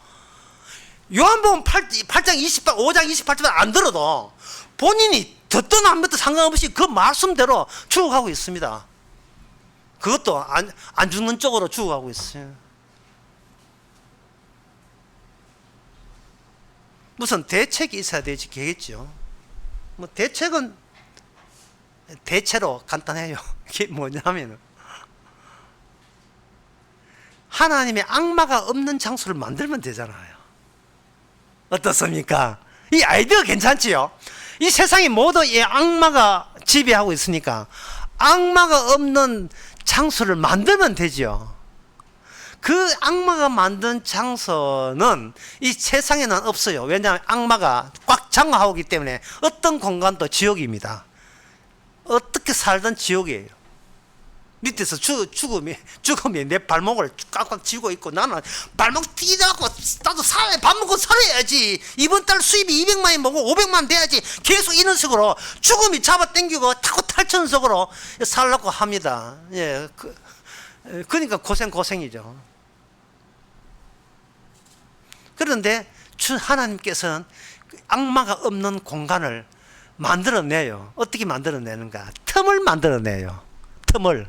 요한복음 5장 28절 안 들어도 본인이 듣든 안 듣든 상관없이 그 말씀대로 죽어가고 있습니다. 그것도 안 죽는 쪽으로 죽어가고 있어요. 무슨 대책이 있어야 되겠죠. 뭐 대책은 대체로 간단해요. 이게 뭐냐면 하나님의 악마가 없는 장소를 만들면 되잖아요. 어떻습니까? 이 아이디어 괜찮지요? 이 세상이 모두 이 악마가 지배하고 있으니까 악마가 없는 장소를 만들면 되죠. 그 악마가 만든 장소는 이 세상에는 없어요. 왜냐하면 악마가 꽉 장악하고 있기 때문에 어떤 공간도 지옥입니다. 어떻게 살든 지옥이에요. 밑에서 죽음이 내 발목을 꽉꽉 쥐고 있고 나는 발목 뛰자고 나도 밥 먹고 살아야지. 이번 달 수입이 200만이 먹고 500만 돼야지. 계속 이런 식으로 죽음이 잡아당기고 타고 탈천석으로 살려고 합니다. 그러니까 고생이죠. 그런데 하나님께서는 악마가 없는 공간을 만들어내요. 어떻게 만들어내는가? 틈을 만들어내요. 틈을.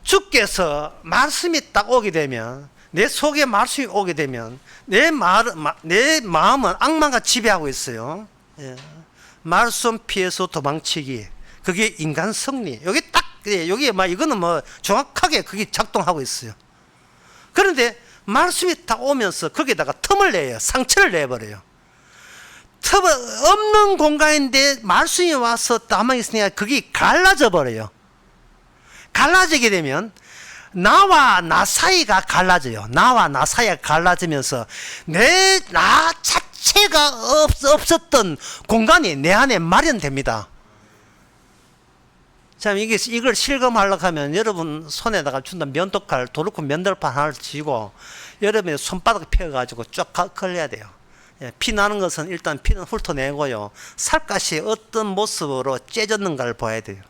주께서 말씀이 딱 오게 되면 내 속에 말씀이 오게 되면 내 마음은 악마가 지배하고 있어요. 말씀 피해서 도망치기. 그게 인간 승리. 여기 이거는 정확하게 그게 작동하고 있어요. 그런데 말씀이 딱 오면서 거기에다가 틈을 내요. 상처를 내버려요. 틈을 없는 공간인데 말씀이 와서 남아있으니까 그게 갈라져 버려요. 갈라지게 되면 나와 나 사이가 갈라져요. 나와 나 사이가 갈라지면서 나 자체가 없었던 공간이 내 안에 마련됩니다. 참 이걸 실감하려고 하면 여러분 손에다가 준다 면도칼 도르코 면도칼 하나를 쥐고 여러분의 손바닥 펴가지고 쫙 걸려야 돼요. 피 나는 것은 일단 피는 훑어내고요. 살갗이 어떤 모습으로 째졌는가를 봐야 돼요.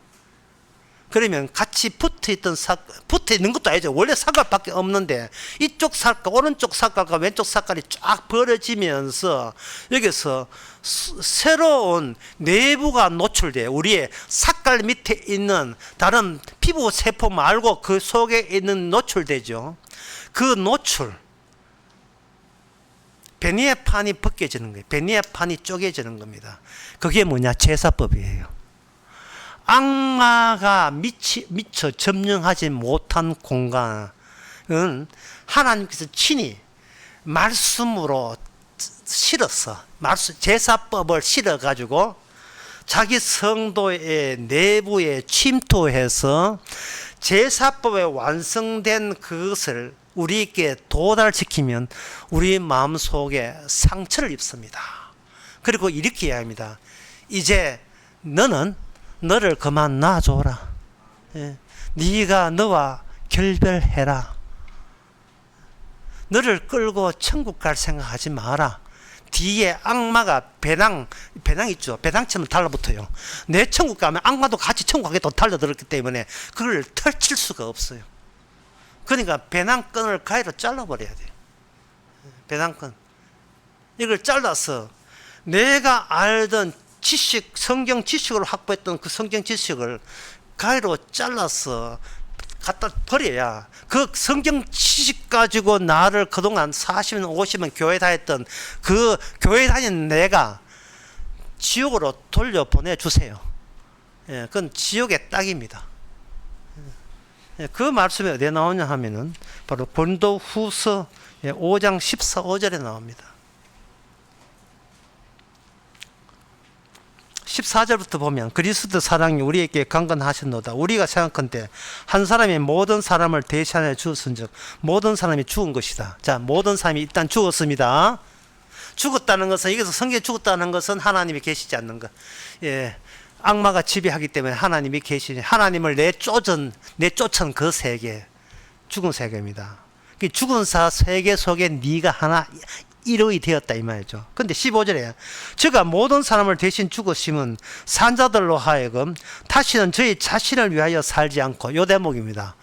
그러면 같이 붙어 있는 것도 아니죠. 원래 사각밖에 없는데 이쪽 사각, 오른쪽 사각과 왼쪽 사각이 쫙 벌어지면서 여기서 새로운 내부가 노출돼요. 우리의 사각 밑에 있는 다른 피부 세포 말고 그 속에 있는 노출되죠. 그 노출, 베니의 판이 벗겨지는 거예요. 베니의 판이 쪼개지는 겁니다. 그게 뭐냐? 제사법이에요. 악마가 미처 점령하지 못한 공간은 하나님께서 친히 말씀으로 실어서 제사법을 실어가지고 자기 성도의 내부에 침투해서 제사법에 완성된 그것을 우리에게 도달시키면 우리 마음속에 상처를 입습니다. 그리고 이렇게 이야기합니다. 이제 너를 그만 놔줘라. 네가 너와 결별해라. 너를 끌고 천국 갈 생각하지 마라. 뒤에 악마가 배낭 있죠. 배낭처럼 달라붙어요. 내 천국 가면 악마도 같이 천국 가게 또 달려들었기 때문에 그걸 털칠 수가 없어요. 그러니까 배낭끈을 가위로 잘라버려야 돼요. 배낭끈. 이걸 잘라서 내가 알던 지식, 성경 지식으로 확보했던 그 성경 지식을 가위로 잘라서 갖다 버려야 그 성경 지식 가지고 나를 그동안 40년, 50년 교회 다녔던 그 교회 다닌 내가 지옥으로 돌려보내주세요. 그건 지옥의 딱입니다. 그 말씀이 어디에 나오냐 하면은 바로 고린도후서 5장 14, 5절에 나옵니다. 14절부터 보면 그리스도 사랑이 우리에게 강건하셨노다. 우리가 생각한데 한 사람이 모든 사람을 대신하여 주었은즉 모든 사람이 죽은 것이다. 자, 모든 사람이 일단 죽었습니다. 죽었다는 것은, 여기서 성경에 죽었다는 것은 하나님이 계시지 않는 것. 악마가 지배하기 때문에 하나님이 계시니, 하나님을 내쫓은 그 세계, 죽은 세계입니다. 죽은 세계 속에 네가 하나 일원이 되었다 이 말이죠. 근데 15절에 저가 모든 사람을 대신 죽으심은 산자들로 하여금 다시는 저희 자신을 위하여 살지 않고, 요 대목입니다.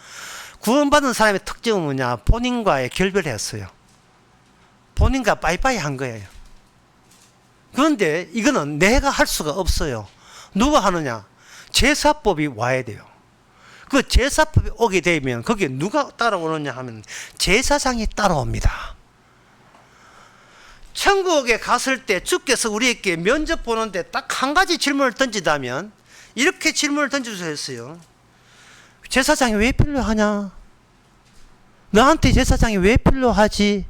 구원받은 사람의 특징은 뭐냐? 본인과의 결별했어요. 본인과 빠이빠이 한 거예요. 그런데 이거는 내가 할 수가 없어요. 누가 하느냐? 제사법이 와야 돼요. 그 제사법이 오게 되면 거기에 누가 따라오느냐 하면 제사장이 따라옵니다. 천국에 갔을 때 주께서 우리에게 면접 보는데 딱 한 가지 질문을 던지다면 이렇게 질문을 던져주셨어요. 제사장이 왜 필요하냐? 너한테 제사장이 왜 필요하지?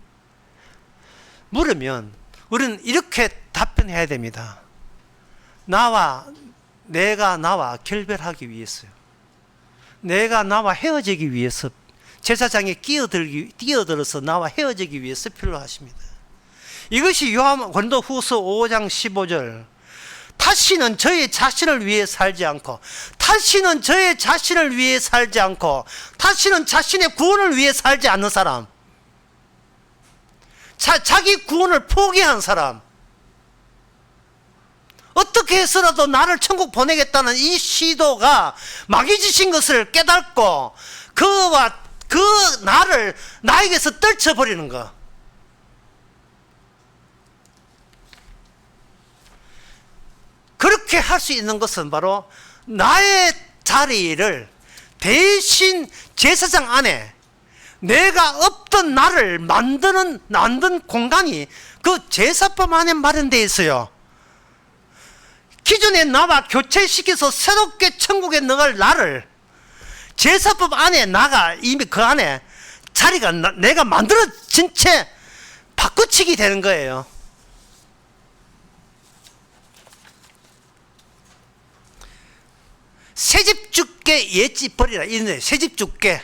물으면 우리는 이렇게 답변해야 됩니다. 내가 나와 결별하기 위해서요. 내가 나와 헤어지기 위해서, 제사장이 끼어들어서 나와 헤어지기 위해서 필요하십니다. 이것이 고린도후서 5장 15절. 다시는 저의 자신을 위해 살지 않고, 다시는 저의 자신을 위해 살지 않고, 다시는 자신의 구원을 위해 살지 않는 사람, 자기 구원을 포기한 사람, 어떻게 해서라도 나를 천국 보내겠다는 이 시도가 마귀짓인 것을 깨닫고 나를 나에게서 떨쳐버리는 것. 그렇게 할 수 있는 것은 바로 나의 자리를 대신 제사장 안에 내가 없던 나를 만든 공간이 그 제사법 안에 마련되어 있어요. 기존의 나와 교체시켜서 새롭게 천국에 넣을 나를 제사법 안에 이미 그 안에 자리가 내가 만들어진 채 바꾸치기 되는 거예요. 새집 죽게 옛집 버리라. 이런 새집 죽게.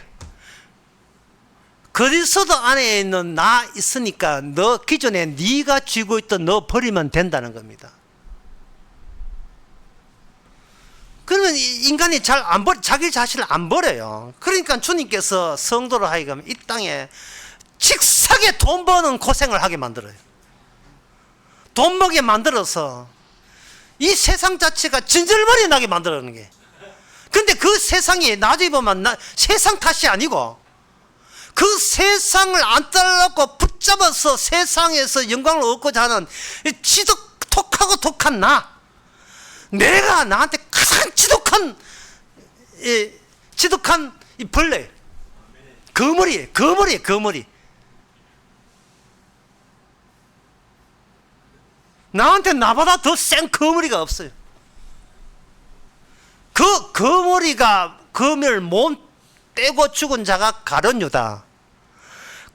그리스도 안에 있는 나 있으니까 너 기존에 네가 쥐고 있던 너 버리면 된다는 겁니다. 그러면 인간이 자기 자신을 안 버려요. 그러니까 주님께서 성도로 하여금 이 땅에 직사게 돈 버는 고생을 하게 만들어요. 돈 벌게 만들어서 이 세상 자체가 진절머리 나게 만들어놓는 게, 근데 그 세상이 나중에 보면 세상 탓이 아니고 그 세상을 안 따라갖고 붙잡아서 세상에서 영광을 얻고자 하는 지독하고 독한 내가 나한테 가장 지독한 이 벌레, 거머리. 나한테 나보다 더 센 거머리가 없어요. 그 거머리가 거미를 몸 떼고 죽은 자가 가룟 유다.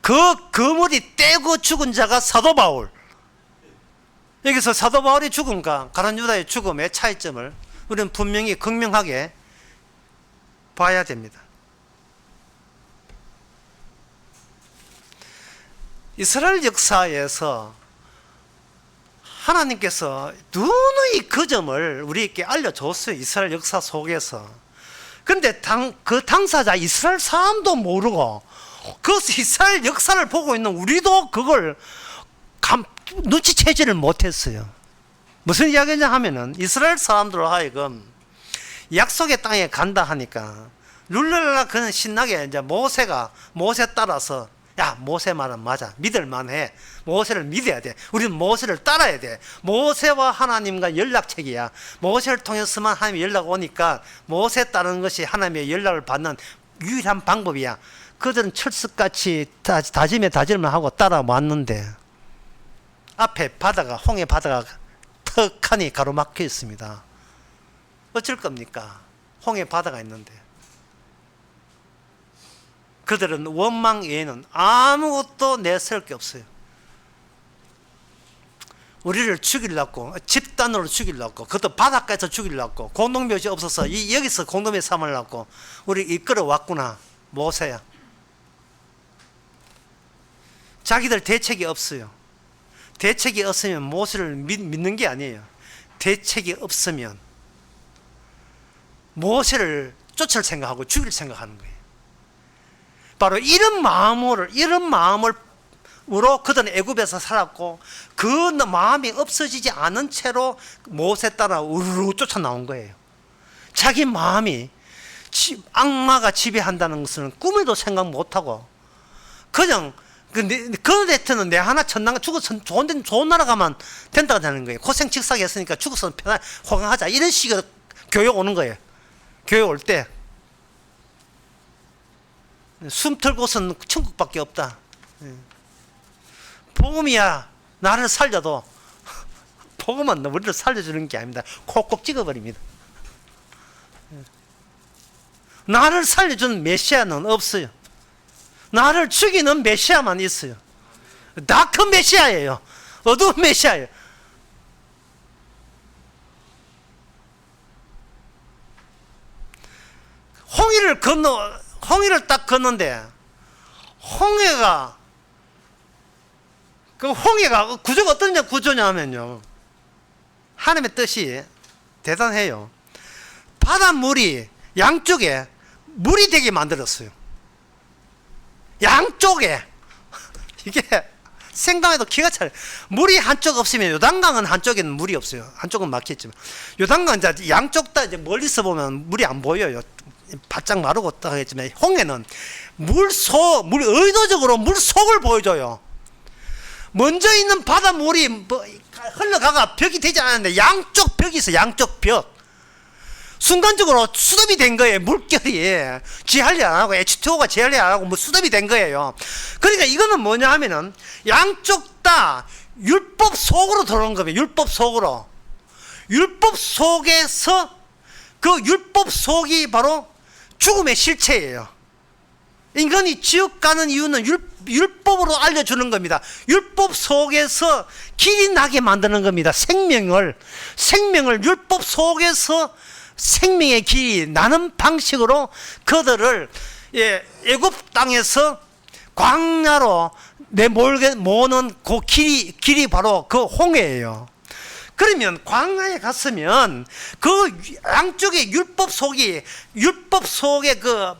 그 거머리 떼고 죽은 자가 사도 바울. 여기서 사도 바울이 죽음과 가룟 유다의 죽음의 차이점을 우리는 분명히 극명하게 봐야 됩니다. 이스라엘 역사에서 하나님께서 누누이 그 점을 우리에게 알려줬어요. 이스라엘 역사 속에서. 근데 그 당사자 이스라엘 사람도 모르고 그 이스라엘 역사를 보고 있는 우리도 그걸 눈치채지를 못했어요. 무슨 이야기냐 하면은 이스라엘 사람들로 하여금 약속의 땅에 간다 하니까 룰랄라 그는 신나게 이제 모세 따라서 야, 모세 말은 맞아. 믿을만해. 모세를 믿어야 돼. 우리는 모세를 따라야 돼. 모세와 하나님과 연락책이야. 모세를 통해서만 하나님의 연락 오니까 모세 따르는 것이 하나님의 연락을 받는 유일한 방법이야. 그들은 철석같이 다짐에 다짐을 하고 따라왔는데 앞에 홍해 바다가 턱하니 가로막혀 있습니다. 어쩔 겁니까? 홍해 바다가 있는데 그들은 원망 외에는 아무것도 내세울 게 없어요. 우리를 죽이려고, 집단으로 죽이려고, 그것도 바닷가에서 죽이려고, 공동묘지 없어서 여기서 공동묘지 삼으려고 우리 이끌어 왔구나. 모세야. 자기들 대책이 없어요. 대책이 없으면 모세를 믿는 게 아니에요. 대책이 없으면 모세를 쫓을 생각하고 죽일 생각하는 거예요. 바로 이런 마음으로 그들은 애굽에서 살았고 그 마음이 없어지지 않은 채로 모세 따라 우르르 쫓아 나온 거예요. 자기 마음이 악마가 지배한다는 것은 꿈에도 생각 못하고 그냥 그 네트는 내 하나 천당 죽어서 좋은 나라 가면 된다고 하는 거예요. 고생직사게 했으니까 죽어서 편안 호강하자 이런 식으로 교육 오는 거예요. 교육 올 때 숨틀 곳은 천국밖에 없다. 복음이야 나를 살려도 복음은 우리를 살려주는 게 아닙니다. 콕콕 찍어버립니다. 나를 살려주는 메시아는 없어요. 나를 죽이는 메시아만 있어요. 다 큰 메시아예요. 어두운 메시아예요. 홍해를 딱 걷는데 홍해가 구조가 어떤 구조냐 하면요, 하나님의 뜻이 대단해요. 바닷물이 양쪽에 물이 되게 만들었어요. 양쪽에 이게 생각해도 기가 차요. 물이 한쪽 없으면 요단강은 한쪽에는 물이 없어요. 한쪽은 막혀있지만 요단강 이제 양쪽 다 이제 멀리서 보면 물이 안 보여요. 바짝 마르고 딱 하겠지만 홍해는 의도적으로 물 속을 보여줘요. 먼저 있는 바닷물이 흘러가가 벽이 되지 않았는데 양쪽 벽이 있어. 양쪽 벽. 순간적으로 수답이 된 거예요. 물결이 지할리 안 하고 H2O가 지할리 안 하고 수답이 된 거예요. 그러니까 이거는 뭐냐 하면은 양쪽 다 율법 속으로 들어온 겁니다. 율법 속으로. 율법 속에서 그 율법 속이 바로 죽음의 실체예요. 인간이 지옥 가는 이유는 율법으로 알려주는 겁니다. 율법 속에서 길이 나게 만드는 겁니다. 생명을 율법 속에서 생명의 길이 나는 방식으로 그들을 애굽 땅에서 광야로 모는 그 길이 바로 그 홍해예요. 그러면 광야에 갔으면 그 양쪽에 율법 속의 그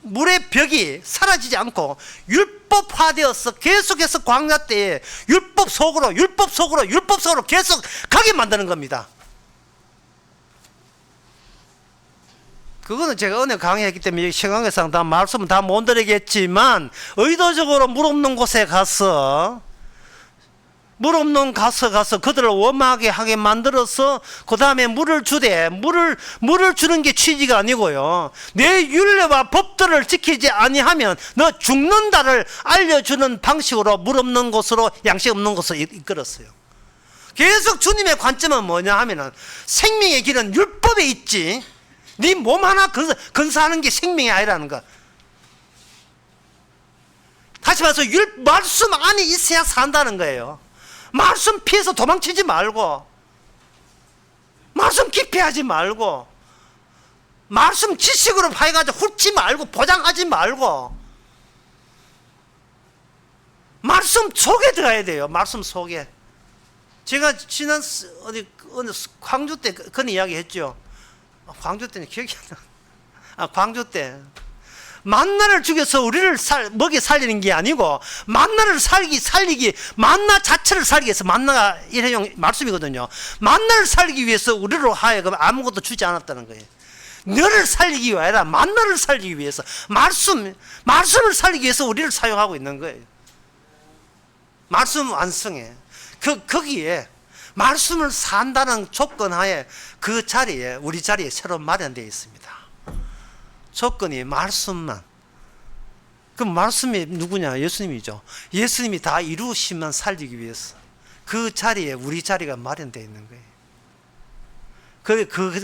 물의 벽이 사라지지 않고 율법화되어서 계속해서 광야 때에 율법 속으로 계속 가게 만드는 겁니다. 그거는 제가 은혜 강의했기 때문에 시간상 다 말씀은 다 못 드리겠지만, 의도적으로 물 없는 곳에 가서 그들을 원망하게 하게 만들어서 그 다음에 물을 주되, 물을 주는 게 취지가 아니고요, 내 율례와 법들을 지키지 아니하면 너 죽는다를 알려주는 방식으로 물 없는 곳으로, 양식 없는 곳으로 이끌었어요. 계속 주님의 관점은 뭐냐 하면은, 생명의 길은 율법에 있지, 네 몸 하나 건사하는 게 생명이 아니라는 거. 다시 말해서 말씀 안에 있어야 산다는 거예요. 말씀 피해서 도망치지 말고, 말씀 기피하지 말고, 말씀 지식으로 파해가지고 훑지 말고, 보장하지 말고, 말씀 속에 들어가야 돼요. 말씀 속에. 제가 지난 어느 광주 때 그런 이야기 했죠. 광주 때는 기억이 안 나. 광주 때 만나를 죽여서 우리를 먹여 살리는 게 아니고, 만나를 살리기, 만나 자체를 살리기 위해서, 만나가 일회용 말씀이거든요. 만나를 살리기 위해서 우리로 하여금 아무것도 주지 않았다는 거예요. 너를 살리기 위해 아니라 만나를 살리기 위해서, 말씀을 살리기 위해서 우리를 사용하고 있는 거예요. 말씀 완성해. 거기에 말씀을 산다는 조건 하에 그 자리에, 우리 자리에 새로 마련되어 있습니다. 조건이 말씀만. 그럼 말씀이 누구냐? 예수님이죠. 예수님이 다 이루심만 살리기 위해서 그 자리에 우리 자리가 마련되어 있는 거예요.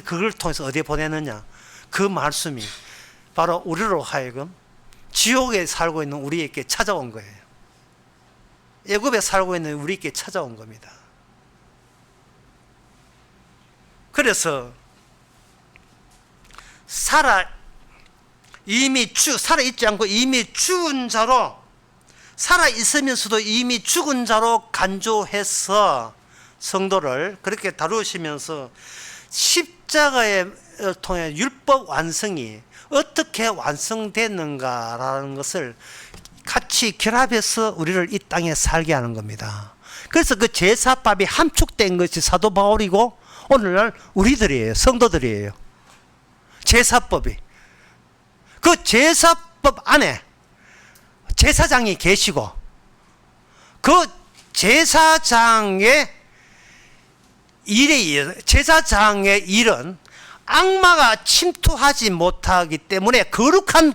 그걸 통해서 어디에 보내느냐? 그 말씀이 바로 우리로 하여금 지옥에 살고 있는 우리에게 찾아온 거예요. 애굽에 살고 있는 우리에게 찾아온 겁니다. 그래서 살아있지 않고 이미 죽은 자로, 살아있으면서도 이미 죽은 자로 간주해서 성도를 그렇게 다루시면서 십자가에 통해 율법 완성이 어떻게 완성됐는가라는 것을 같이 결합해서 우리를 이 땅에 살게 하는 겁니다. 그래서 그 제사법이 함축된 것이 사도 바울이고 오늘날 우리들이에요. 성도들이에요. 제사법이. 그 제사법 안에 제사장이 계시고, 그 제사장의 제사장의 일은 악마가 침투하지 못하기 때문에 거룩한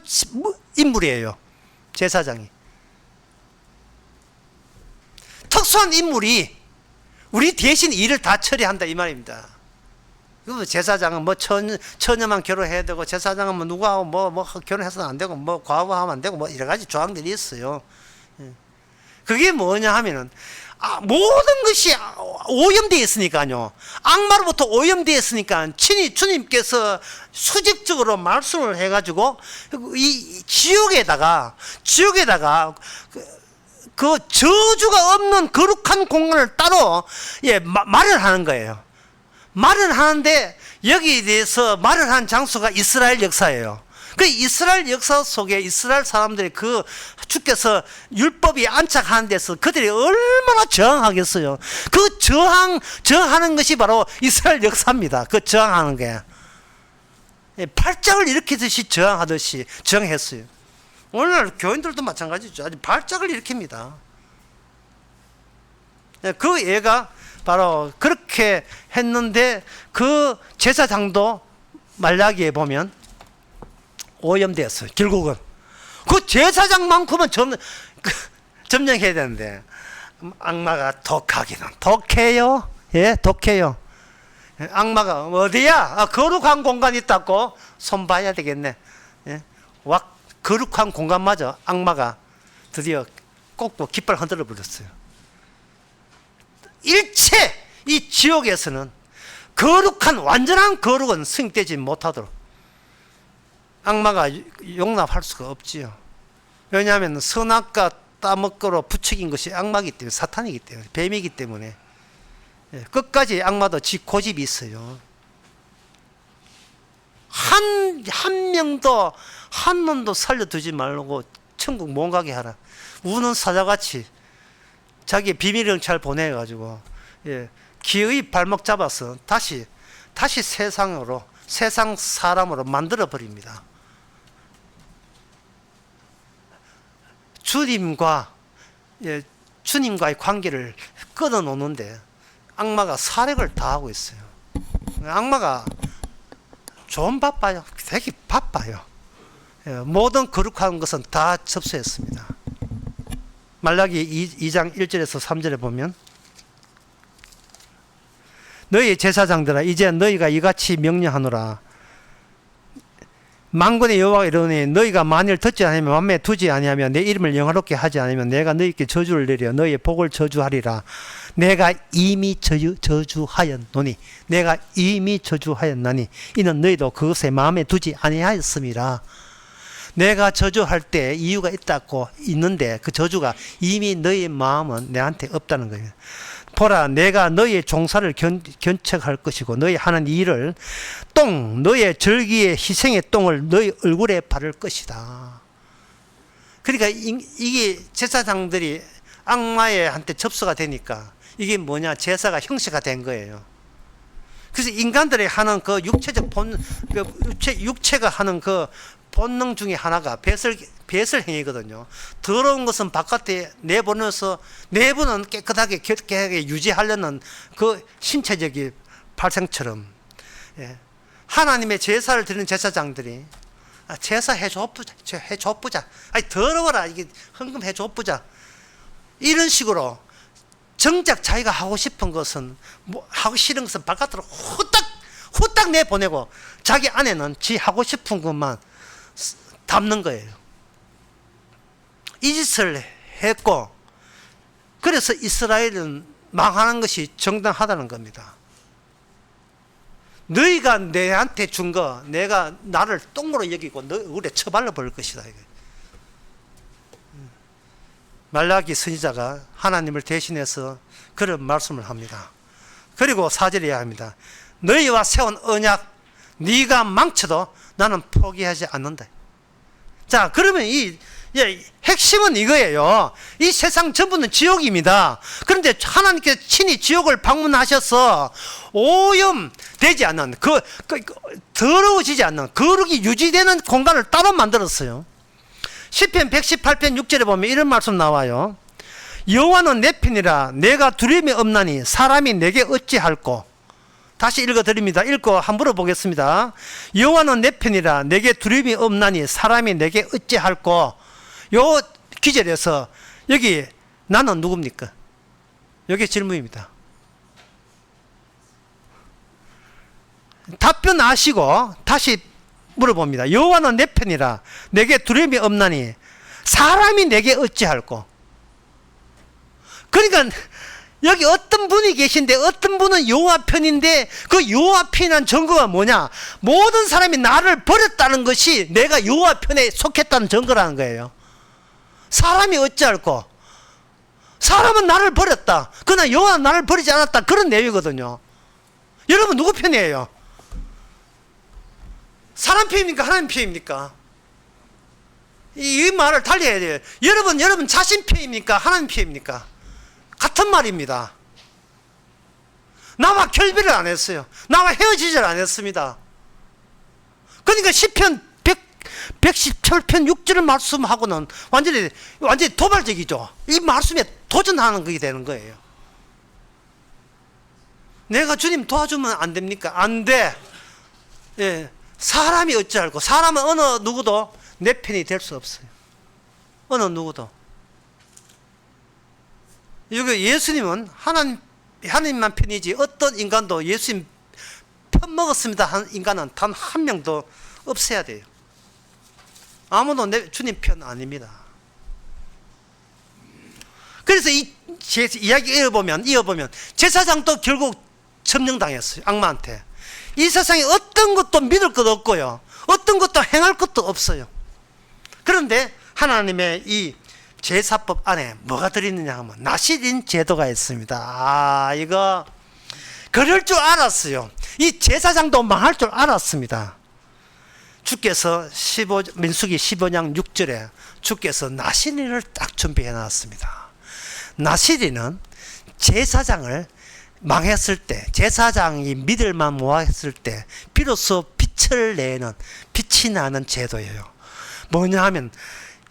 인물이에요. 제사장이. 특수한 인물이 우리 대신 일을 다 처리한다 이 말입니다. 제사장은 뭐 처녀만 결혼해야 되고, 제사장은 뭐 누구하고 뭐 결혼해서는 안 되고, 뭐 과부하면 안 되고, 뭐 여러 가지 조항들이 있어요. 그게 뭐냐 하면은, 모든 것이 오염되어 있으니까요. 악마로부터 오염되어 있으니까 친히 주님께서 수직적으로 말씀을 해가지고 이 지옥에다가 그 저주가 없는 거룩한 공간을 따로 마련하는 거예요. 마련하는데 여기에 대해서 마련한 장소가 이스라엘 역사예요. 그 이스라엘 역사 속에 이스라엘 사람들이 그 주께서 율법이 안착하는 데서 그들이 얼마나 저항하겠어요. 그 저항하는 것이 바로 이스라엘 역사입니다. 그 저항하는 게. 발작을 일으키듯이 저항했어요. 오늘날 교인들도 마찬가지죠. 아주 발작을 일으킵니다. 그 애가 바로 그렇게 했는데, 그 제사장도 말라기에 보면 오염되었어요. 결국은 그 제사장만큼은 점령해야 되는데, 악마가 독해요. 예, 독해요. 악마가 어디야? 거룩한 공간이 있다고 손 봐야 되겠네. 예? 거룩한 공간마저 악마가 드디어 꺾고 깃발 흔들어 버렸어요. 일체 이 지옥에서는 완전한 거룩은 승되지 못하도록 악마가 용납할 수가 없지요. 왜냐하면 선악과 따먹거로 부추긴 것이 악마이기 때문에, 사탄이기 때문에, 뱀이기 때문에. 끝까지 악마도 고집이 있어요. 한 놈도 살려두지 말고 천국 못 가게 하라. 우는 사자같이 자기 비밀영찰 보내가지고 기의 발목 잡아서 다시 세상으로 세상 사람으로 만들어 버립니다. 주님과의 관계를 끊어 놓는데 악마가 사력을 다하고 있어요. 악마가 좀 바빠요. 되게 바빠요. 모든 거룩한 것은 다 접수했습니다. 말라기 2장 1절에서 3절에 보면 너희 제사장들아 이제 너희가 이같이 명령하노라. 만군의 여호와가 이르노니 너희가 만일 듣지 아니하면 맘에 두지 아니하면 내 이름을 영화롭게 하지 않으면 내가 너희께 저주를 내려 너희의 복을 저주하리라. 내가 이미 저주하였노니 내가 이미 저주하였나니 이는 너희도 그것에 마음에 두지 아니하였음이라. 내가 저주할 때 이유가 있는데 그 저주가 이미 너희의 마음은 내한테 없다는 거예요. 보라 내가 너희의 종사를 견책할 것이고 너희 하는 일을 너희의 절기의 희생의 똥을 너희 얼굴에 바를 것이다. 그러니까 이게 제사장들이 악마한테 접수가 되니까 이게 뭐냐, 제사가 형식화 된 거예요. 그래서 인간들이 하는 그 육체적 육체가 하는 그 본능 중에 하나가 배설 행위거든요. 더러운 것은 바깥에 내보내서 내부는 깨끗하게 유지하려는 그 신체적인 발생처럼, 하나님의 제사를 드리는 제사장들이 제사 해줘보자. 아니 더러워라, 이게 헌금 해줘보자. 이런 식으로 정작 자기가 하고 싶은 것은, 하고 싫은 것은 바깥으로 후딱 내보내고 자기 안에는 지 하고 싶은 것만 담는 거예요. 이 짓을 했고, 그래서 이스라엘은 망하는 것이 정당하다는 겁니다. 너희가 내한테 준 거, 내가 나를 똥으로 여기고 너 얼굴에 처발라 버릴 것이다. 말라기 선지자가 하나님을 대신해서 그런 말씀을 합니다. 그리고 4절에 합니다. 너희와 세운 언약 네가 망쳐도 나는 포기하지 않는다. 자, 그러면 핵심은 이거예요. 이 세상 전부는 지옥입니다. 그런데 하나님께서 친히 지옥을 방문하셔서 오염되지 않는, 더러워지지 않는, 거룩이 유지되는 공간을 따로 만들었어요. 시편 118편 6절에 보면 이런 말씀 나와요. 여호와는 내 편이라 내가 두려움이 없나니 사람이 내게 어찌할꼬. 다시 읽어드립니다. 읽고 한번 물어보겠습니다. 여호와는 내 편이라 내게 두려움이 없나니 사람이 내게 어찌할꼬. 요 기절에서 여기 나는 누굽니까? 여기 질문입니다. 답변하시고 다시 물어봅니다. 여호와는 내 편이라 내게 두려움이 없나니 사람이 내게 어찌할꼬. 그러니까 여기 어떤 분이 계신데 어떤 분은 여호와 편인데 그 여호와 편이라는 증거가 뭐냐? 모든 사람이 나를 버렸다는 것이 내가 여호와 편에 속했다는 증거라는 거예요. 사람이 어찌할꼬. 사람은 나를 버렸다. 그러나 여호와는 나를 버리지 않았다. 그런 내용이거든요. 여러분 누구 편이에요? 사람 편입니까? 하나님 편입니까? 이 말을 달리해야 돼요. 여러분 자신 편입니까? 하나님 편입니까? 같은 말입니다. 나와 결별을 안 했어요. 나와 헤어지질 안 했습니다. 그러니까 시편 117편 6절을 말씀하고는 완전히 도발적이죠. 이 말씀에 도전하는 것이 되는 거예요. 내가 주님 도와주면 안 됩니까? 안 돼. 예. 사람이 어찌할꼬. 사람은 어느 누구도 내 편이 될 수 없어요. 어느 누구도. 여기 예수님은 하나님만 편이지 어떤 인간도 예수님 편 먹었습니다 하는 인간은 단 한 명도 없어야 돼요. 아무도 내 주님 편 아닙니다. 그래서 이 이야기 이어보면 제사장도 결국 점령당했어요. 악마한테. 이 세상에 어떤 것도 믿을 것 없고요, 어떤 것도 행할 것도 없어요. 그런데 하나님의 이 제사법 안에 뭐가 들어있느냐 하면 나실인 제도가 있습니다. 이거 그럴 줄 알았어요. 이 제사장도 망할 줄 알았습니다. 주께서 민수기 15장 6절에 주께서 나실인을 딱 준비해 놨습니다. 나실인은 제사장을 망했을 때, 제사장이 믿을만 모았을 때 비로소 빛을 내는, 빛이 나는 제도예요. 뭐냐 하면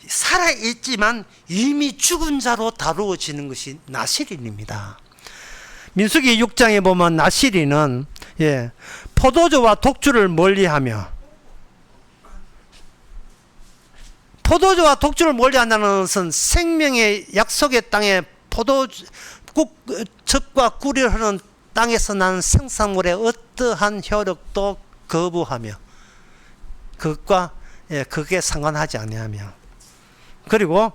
살아있지만 이미 죽은 자로 다루어지는 것이 나시린입니다. 민수기 6장에 보면 나시린은 포도주와 독주를 멀리하며, 포도주와 독주를 멀리한다는 것은 생명의 약속의 땅에 젖과 꿀이 흐르는 땅에서 나는 생산물의 어떠한 효력도 거부하며 그것과 그게 상관하지 아니하며, 그리고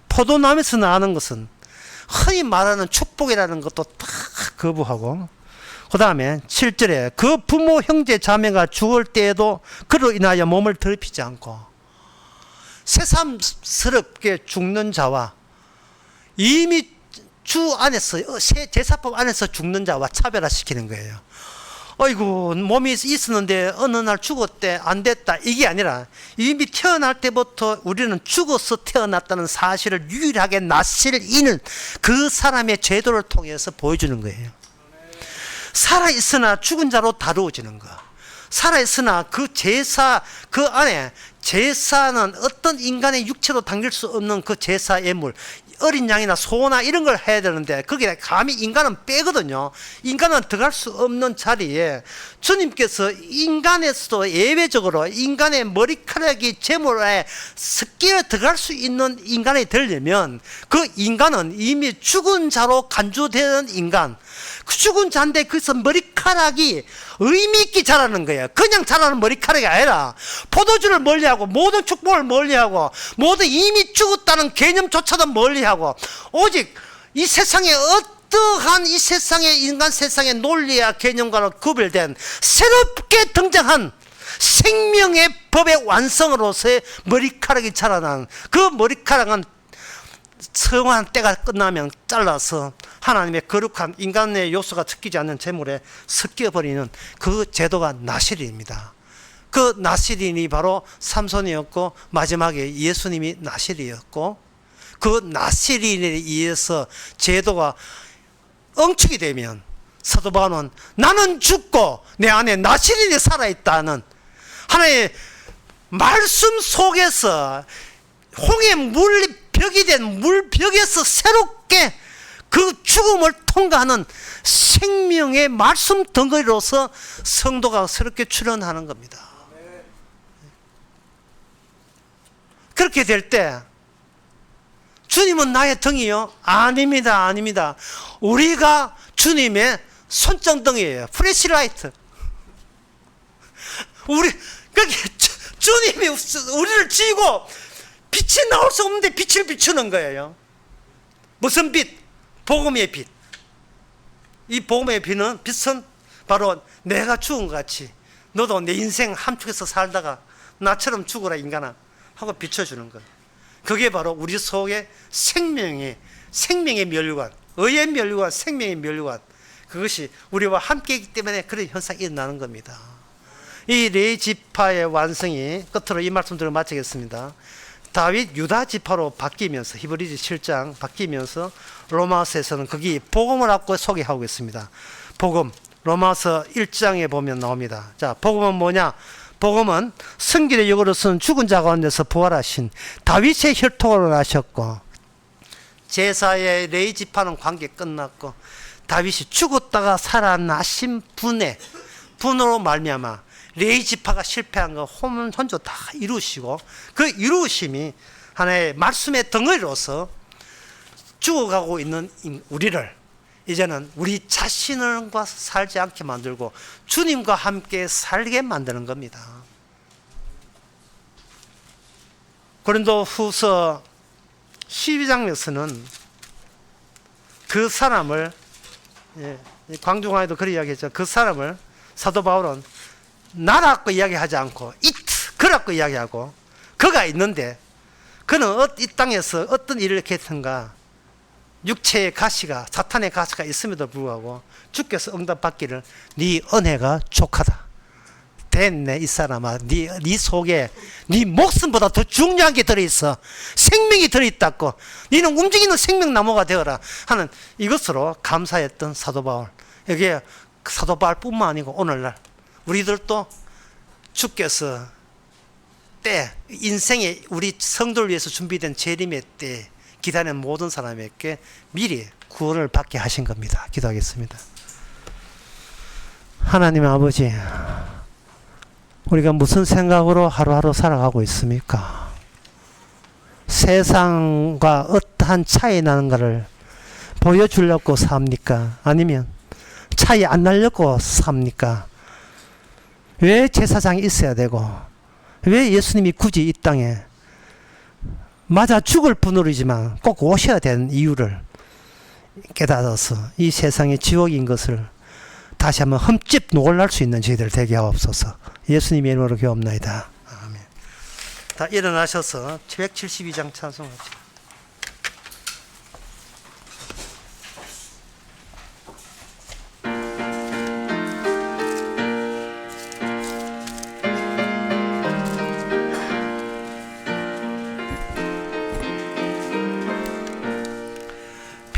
포도나무에서 나는 것은 흔히 말하는 축복이라는 것도 다 거부하고, 그 다음에 7절에 그 부모 형제 자매가 죽을 때에도 그로 인하여 몸을 더럽히지 않고, 새삼스럽게 죽는 자와 이미 주 안에서 제사법 안에서 죽는 자와 차별화시키는 거예요. 어이구 몸이 있었는데 어느 날 죽었대 안 됐다, 이게 아니라 이미 태어날 때부터 우리는 죽어서 태어났다는 사실을 유일하게 나실인을 그 사람의 제도를 통해서 보여주는 거예요. 살아있으나 죽은 자로 다루어지는 거, 살아있으나 그 제사 그 안에, 제사는 어떤 인간의 육체로 당길 수 없는 그 제사 예물, 어린 양이나 소나 이런 걸 해야 되는데 거기에 감히 인간은 빼거든요. 인간은 들어갈 수 없는 자리에 주님께서 인간에서도 예외적으로 인간의 머리카락이 제물에 습기에 들어갈 수 있는 인간이 되려면 그 인간은 이미 죽은 자로 간주되는 인간, 그 죽은 자인데 그래서 머리카락이 의미 있게 자라는 거예요. 그냥 자라는 머리카락이 아니라 포도주를 멀리하고 모든 축복을 멀리하고 모든 이미 죽었다는 개념조차도 멀리하고 오직 이 세상에 어떠한 이 세상의 인간 세상의 논리와 개념과는 구별된 새롭게 등장한 생명의 법의 완성으로서의 머리카락이 자라난 그 머리카락은 성한 때가 끝나면 잘라서 하나님의 거룩한 인간의 요소가 섞이지 않는 제물에 섞여버리는 그 제도가 나실인입니다. 그 나실인이 바로 삼손이었고 마지막에 예수님이 나실이었고, 그 나실인에 의해서 제도가 엉축이 되면 사도 바울은 나는 죽고 내 안에 나실인이 살아있다는 하나님의 말씀 속에서 홍해 물벽이 된 물벽에서 새롭게 그 죽음을 통과하는 생명의 말씀 덩어리로서 성도가 새롭게 출현하는 겁니다. 그렇게 될 때 주님은 나의 등이요? 아닙니다, 아닙니다. 우리가 주님의 손전등이에요. 프레시라이트. 그렇게 주님이 우리를 지고 빛이 나올 수 없는데 빛을 비추는 거예요. 무슨 빛? 복음의 빛. 이 복음의 빛은 바로 내가 죽은 것 같이 너도 내 인생 함축에서 살다가 나처럼 죽어라 인간아 하고 비춰주는 것. 그게 바로 우리 속에 생명의 멸류관, 의의 멸류관, 생명의 멸류관, 그것이 우리와 함께이기 때문에 그런 현상이 일어나는 겁니다. 이 네 지파의 완성이, 끝으로 이 말씀들을 마치겠습니다. 다윗 유다 지파로 바뀌면서, 히브리서 7장 바뀌면서 로마서에서는 거기 복음을 갖고 소개하고 있습니다. 복음, 로마서 1장에 보면 나옵니다. 자, 복음은 뭐냐? 복음은 성결의 역으로서는 죽은 자 가운데서 부활하신 다윗의 혈통으로 나셨고, 제사의 레위 지파는 관계 끝났고, 다윗이 죽었다가 살아나신 분으로 말미암아 레위 지파가 실패한 거 혼조 다 이루시고, 그 이루심이 하나의 말씀의 덩어리로서 죽어가고 있는 우리를 이제는 우리 자신과 살지 않게 만들고 주님과 함께 살게 만드는 겁니다. 고린도후서 12장에서는 그 사람을, 광중화에도 그런 이야기했죠. 그 사람을 사도 바울은 나라고 이야기하지 않고 그라고 이야기하고, 그가 있는데 그는 이 땅에서 어떤 일을 했던가, 육체의 가시가, 사탄의 가시가 있음에도 불구하고 주께서 응답받기를 네 은혜가 족하다. 됐네 이 사람아, 네 속에 네 목숨보다 더 중요한 게 들어있어. 생명이 들어있다고. 너는 움직이는 생명나무가 되어라 하는 이것으로 감사했던 사도 바울. 여기에 사도 바울뿐만 아니고 오늘날 우리들도 주께서 때, 인생의 우리 성도를 위해서 준비된 재림의 때 기다리는 모든 사람에게 미리 구원을 받게 하신 겁니다. 기도하겠습니다. 하나님 아버지, 우리가 무슨 생각으로 하루하루 살아가고 있습니까? 세상과 어떠한 차이 나는가를 보여주려고 삽니까? 아니면 차이 안 나려고 삽니까? 왜 제사장이 있어야 되고, 왜 예수님이 굳이 이 땅에 맞아 죽을 분으로지만 꼭 오셔야 되는 이유를 깨달아서 이 세상의 지옥인 것을 다시 한번 흠집 놀랄 수 있는 저희들 되게 하옵소서. 예수님의 이름으로 기도합나이다. 아멘. 다 일어나셔서 172장 찬송하죠.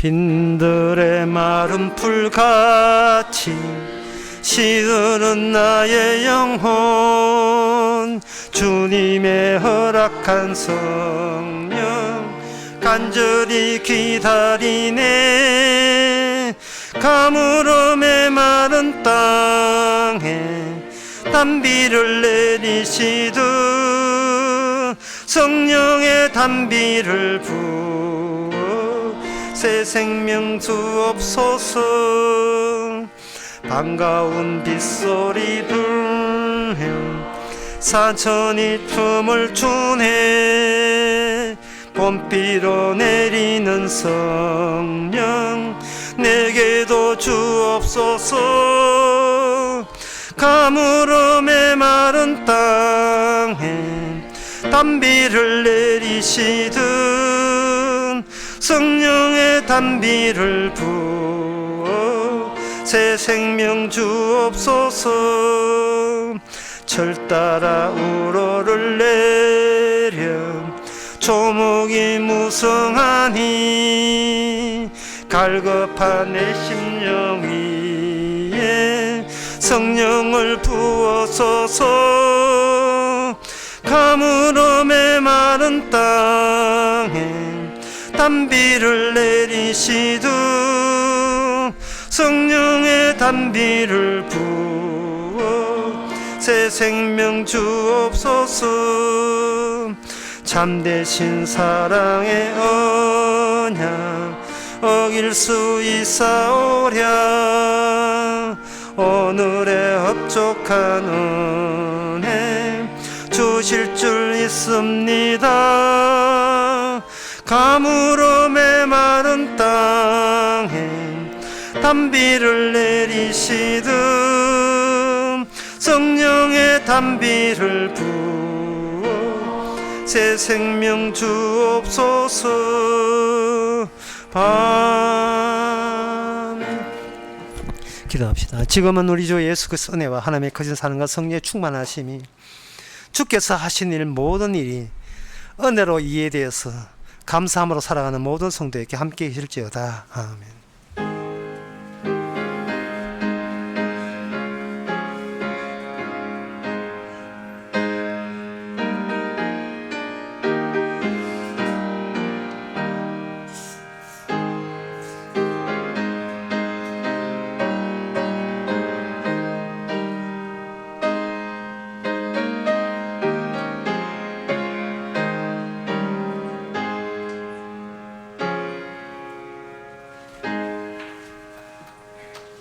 빈들의 마른 풀같이 시드는 나의 영혼, 주님의 허락한 성령 간절히 기다리네. 가물음의 마른 땅에 단비를 내리시듯 성령의 단비를 부어 새 생명 주옵소서. 반가운 빗소리 들려 사천이 춤을 추네. 봄비로 내리는 성령 내게도 주옵소서. 가물음의 마른 땅에 단비를 내리시듯 성령의 단비를 부어 새 생명 주옵소서. 철 따라 우러를 내려 조목이 무성하니 갈급한 내 심령 위에 성령을 부어소서. 가물음의 마른 땅에 단비를 내리시듯 성령의 단비를 부어 새 생명 주옵소서. 참되신 사랑의 언약 어길 수 있사오랴. 오늘의 흡족한 은혜 주실 줄 있습니다. 가물음의 마른 땅에 단비를 내리시듯 성령의 단비를 부어 새 생명 주옵소서. 기도합시다. 지금은 우리 주 예수 그리스도의 은혜와 하나님의 거짓 사랑과 성령의 충만하심이 주께서 하신 일 모든 일이 은혜로 이해되어서 감사함으로 살아가는 모든 성도에게 함께 계실지어다. 아멘.